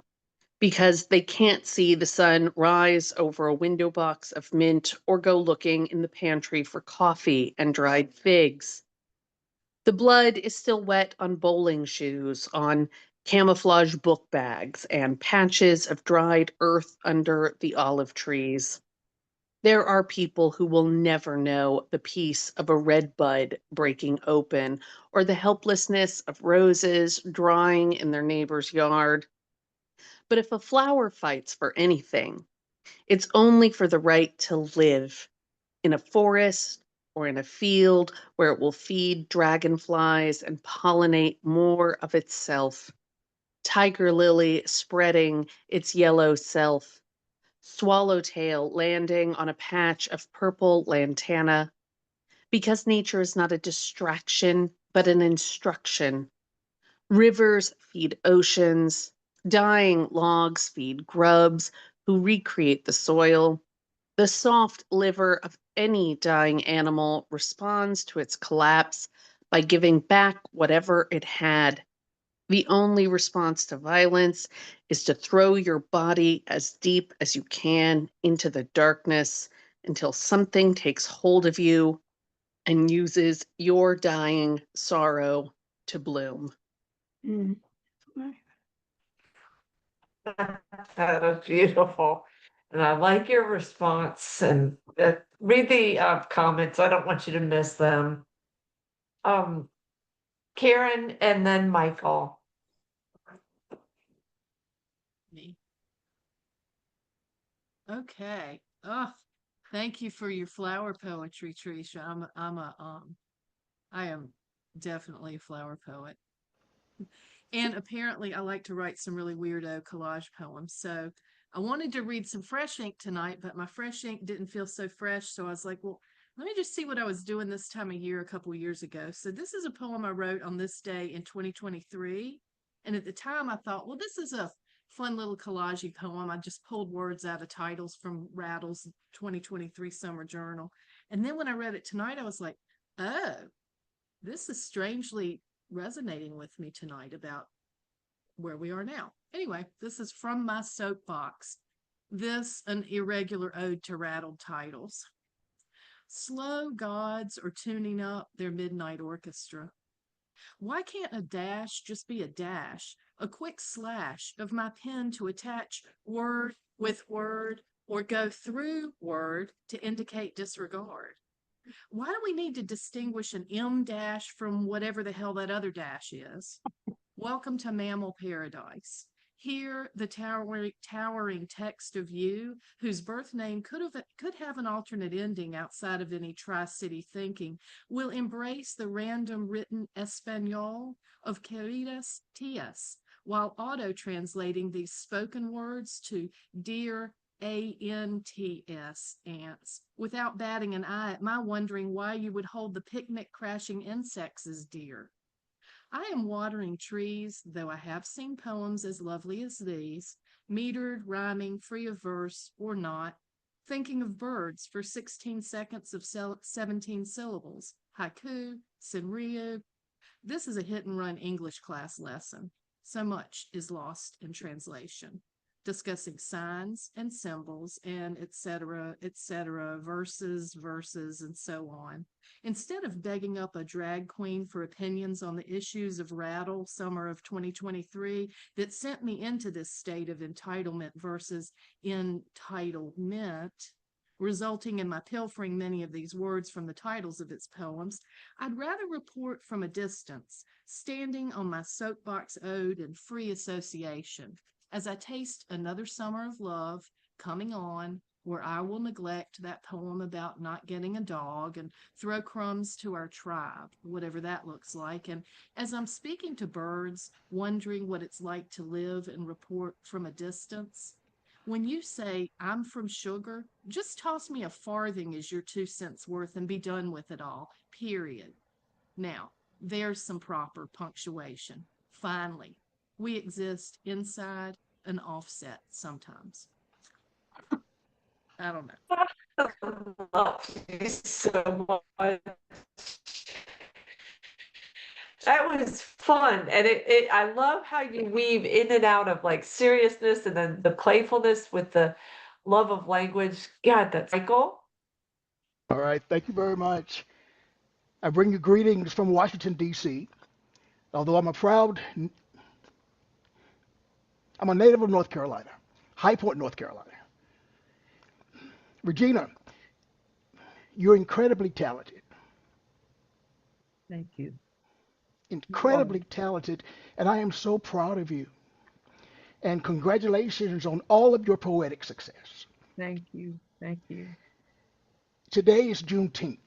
Because they can't see the sun rise over a window box of mint or go looking in the pantry for coffee and dried figs. The blood is still wet on bowling shoes, on camouflage book bags, and patches of dried earth under the olive trees. There are people who will never know the peace of a red bud breaking open, or the helplessness of roses drying in their neighbor's yard. But if a flower fights for anything, it's only for the right to live in a forest or in a field where it will feed dragonflies and pollinate more of itself. Tiger lily spreading its yellow self. Swallowtail landing on a patch of purple lantana. Because nature is not a distraction, but an instruction. Rivers feed oceans. Dying logs feed grubs who recreate the soil. The soft liver of any dying animal responds to its collapse by giving back whatever it had. The only response to violence is to throw your body as deep as you can into the darkness until something takes hold of you and uses your dying sorrow to bloom. That was beautiful. And I like your response. And read the comments. I don't want you to miss them. Karen and then Michael. Me. Okay. Oh, thank you for your flower poetry, Tricia. I am definitely a flower poet. And apparently I like to write some really weirdo collage poems. So I wanted to read some fresh ink tonight, but my fresh ink didn't feel so fresh. So I was like, well, let me just see what I was doing this time of year a couple years ago. So this is a poem I wrote on this day in 2023. And at the time I thought, well, this is a fun little collage poem. I just pulled words out of titles from Rattle's 2023 Summer Journal. And then when I read it tonight, I was like, oh, this is strangely resonating with me tonight about where we are now. Anyway, this is From My Soapbox. This, an irregular ode to rattled titles. Slow gods are tuning up their midnight orchestra. Why can't a dash just be a dash, a quick slash of my pen to attach word with word or go through word to indicate disregard? Why do we need to distinguish an M dash from whatever the hell that other dash is? Welcome to mammal paradise. Here, the towering text of you, whose birth name could have an alternate ending outside of any tri-city thinking, will embrace the random written Espanol of queridas tías, while auto-translating these spoken words to dear ANTS, ants, without batting an eye at my wondering why you would hold the picnic crashing insects as dear. I am watering trees, though I have seen poems as lovely as these, metered, rhyming, free of verse, or not, thinking of birds for 16 seconds of 17 syllables, haiku, senryu. This is a hit-and-run English class lesson. So much is lost in translation. Discussing signs and symbols and et cetera, verses, and so on. Instead of begging up a drag queen for opinions on the issues of Rattle summer of 2023 that sent me into this state of entitlement versus entitlement, resulting in my pilfering many of these words from the titles of its poems, I'd rather report from a distance, standing on my soapbox ode in free association, as I taste another summer of love coming on, where I will neglect that poem about not getting a dog and throw crumbs to our tribe, whatever that looks like. And as I'm speaking to birds, wondering what it's like to live and report from a distance, when you say, I'm from sugar, just toss me a farthing as your 2 cents worth and be done with it all, period. Now, there's some proper punctuation. Finally, we exist inside an offset sometimes. I don't know. I love you so much. That was fun. And I love how you weave in and out of like seriousness and then the playfulness with the love of language. God, that cycle. All right, thank you very much. I bring you greetings from Washington, D.C. Although I'm a native of North Carolina, High Point, North Carolina. Regina, you're incredibly talented. Thank you. Incredibly talented, and I am so proud of you. And congratulations on all of your poetic success. Thank you. Thank you. Today is Juneteenth,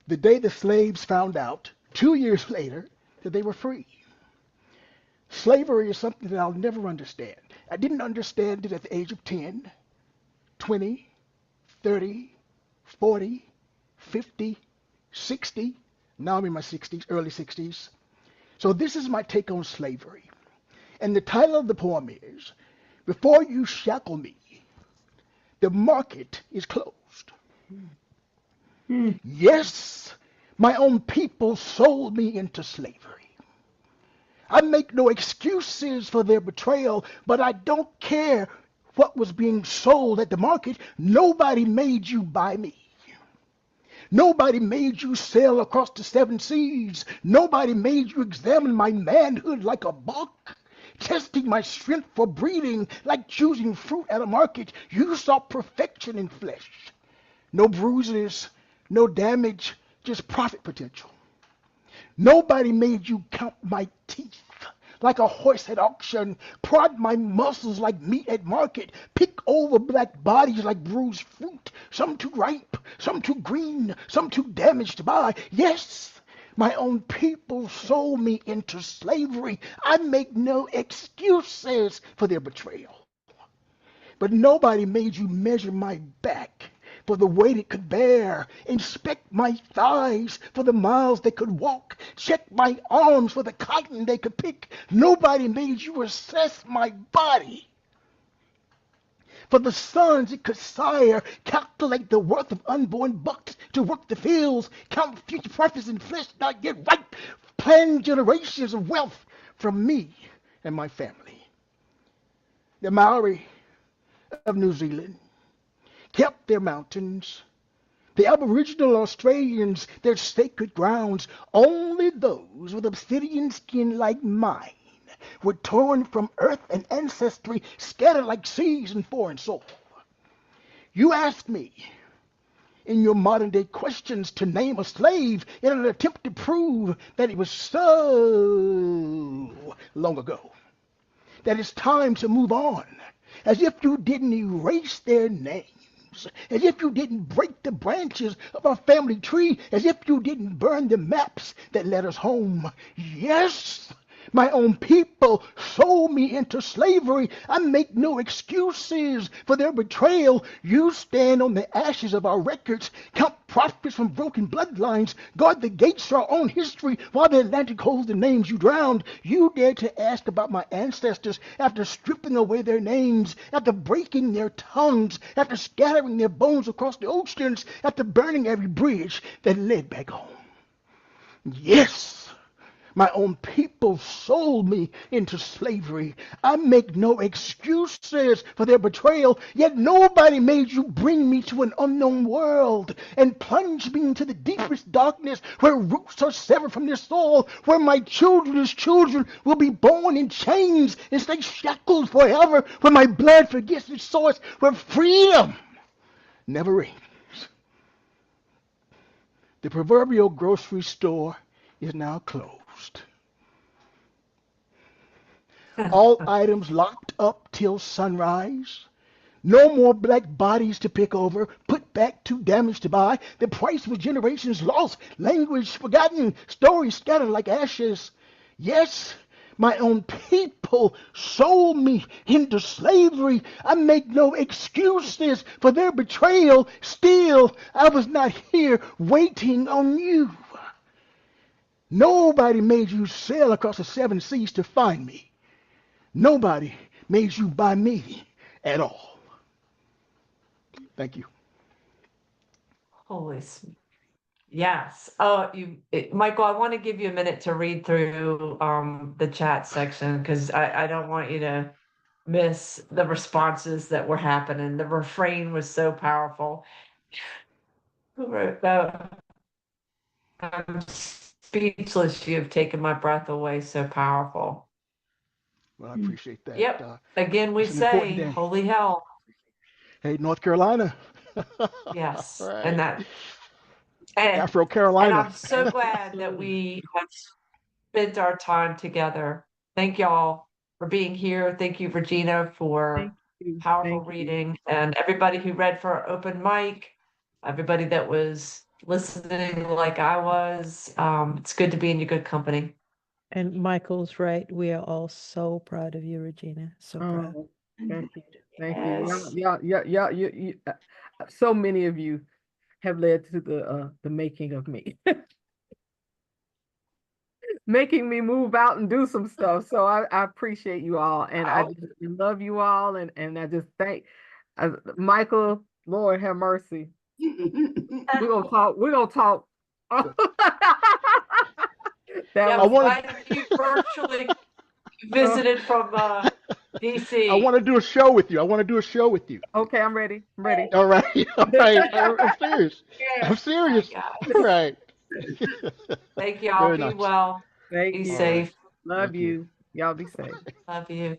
the day the slaves found out 2 years later that they were free. Slavery is something that I'll never understand. I didn't understand it at the age of 10, 20, 30, 40, 50, 60. Now I'm in my 60s, early 60s. So this is my take on slavery. And the title of the poem is, Before You Shackle Me, the Market is Closed. Yes, my own people sold me into slavery. I make no excuses for their betrayal, but I don't care what was being sold at the market. Nobody made you buy me. Nobody made you sail across the 7 seas. Nobody made you examine my manhood like a buck, testing my strength for breeding like choosing fruit at a market. You saw perfection in flesh. No bruises, no damage, just profit potential. Nobody made you count my teeth like a horse at auction, prod my muscles like meat at market, pick over black bodies like bruised fruit, some too ripe, some too green, some too damaged to buy. Yes, my own people sold me into slavery. I make no excuses for their betrayal. But nobody made you measure my back for the weight it could bear, inspect my thighs for the miles they could walk, check my arms for the cotton they could pick. Nobody made you assess my body For the sons it could sire, calculate the worth of unborn bucks to work the fields, count future profits in flesh not yet ripe, plan generations of wealth from me and my family. The Maori of New Zealand kept their mountains. The Aboriginal Australians, their sacred grounds. Only those with obsidian skin like mine were torn from earth and ancestry, scattered like seas in foreign soil. You ask me in your modern day questions to name a slave in an attempt to prove that it was so long ago, that it's time to move on, as if you didn't erase their names, as if you didn't break the branches of our family tree, as if you didn't burn the maps that led us home. Yes, my own people sold me into slavery. I make no excuses for their betrayal. You stand on the ashes of our records, count profits from broken bloodlines, guard the gates to our own history while the Atlantic holds the names you drowned. You dare to ask about my ancestors after stripping away their names, after breaking their tongues, after scattering their bones across the oceans, after burning every bridge that led back home. Yes, my own people sold me into slavery. I make no excuses for their betrayal, yet nobody made you bring me to an unknown world and plunge me into the deepest darkness where roots are severed from their soil, where my children's children will be born in chains and stay shackled forever, where my blood forgets its source, where freedom never rings. The proverbial grocery store is now closed. All items locked up till sunrise. No more black bodies to pick over, put back too damaged to buy. The price was generations lost, language forgotten, stories scattered like ashes. Yes, my own people sold me into slavery. I make no excuses for their betrayal. Still, I was not here waiting on you. Nobody made you sail across the 7 seas to find me. Nobody made you buy me at all. Thank you. Holy yes. Michael, I want to give you a minute to read through the chat section because I don't want you to miss the responses that were happening. The refrain was so powerful. Who wrote that? I'm speechless. You have taken my breath away. So powerful. Well, I appreciate that. Yep. Again, we it's an important say, day. holy hell. Hey, North Carolina. Yes. Right. And Afro Carolina. And I'm so glad that we have spent our time together. Thank y'all for being here. Thank you, Regina, for powerful reading, and everybody who read for our open mic, everybody that was listening like I was. It's good to be in your good company. And Michael's right. We are all so proud of you, Regina. So proud. Oh, thank you. Thank Yes. you. You, so many of you have led to the making of me. Making me move out and do some stuff. So I appreciate you all, and I just love you all, and I just thank Michael. Lord have mercy. We're gonna talk. We're gonna talk. I want you virtually visited from DC. I want to do a show with you. Okay, I'm ready. I'm ready. All right. All right. I'm serious. I'm serious. Right. Thank y'all. Very Be nice. well. Thank Be you. safe. Love you. Y'all be safe. Love you.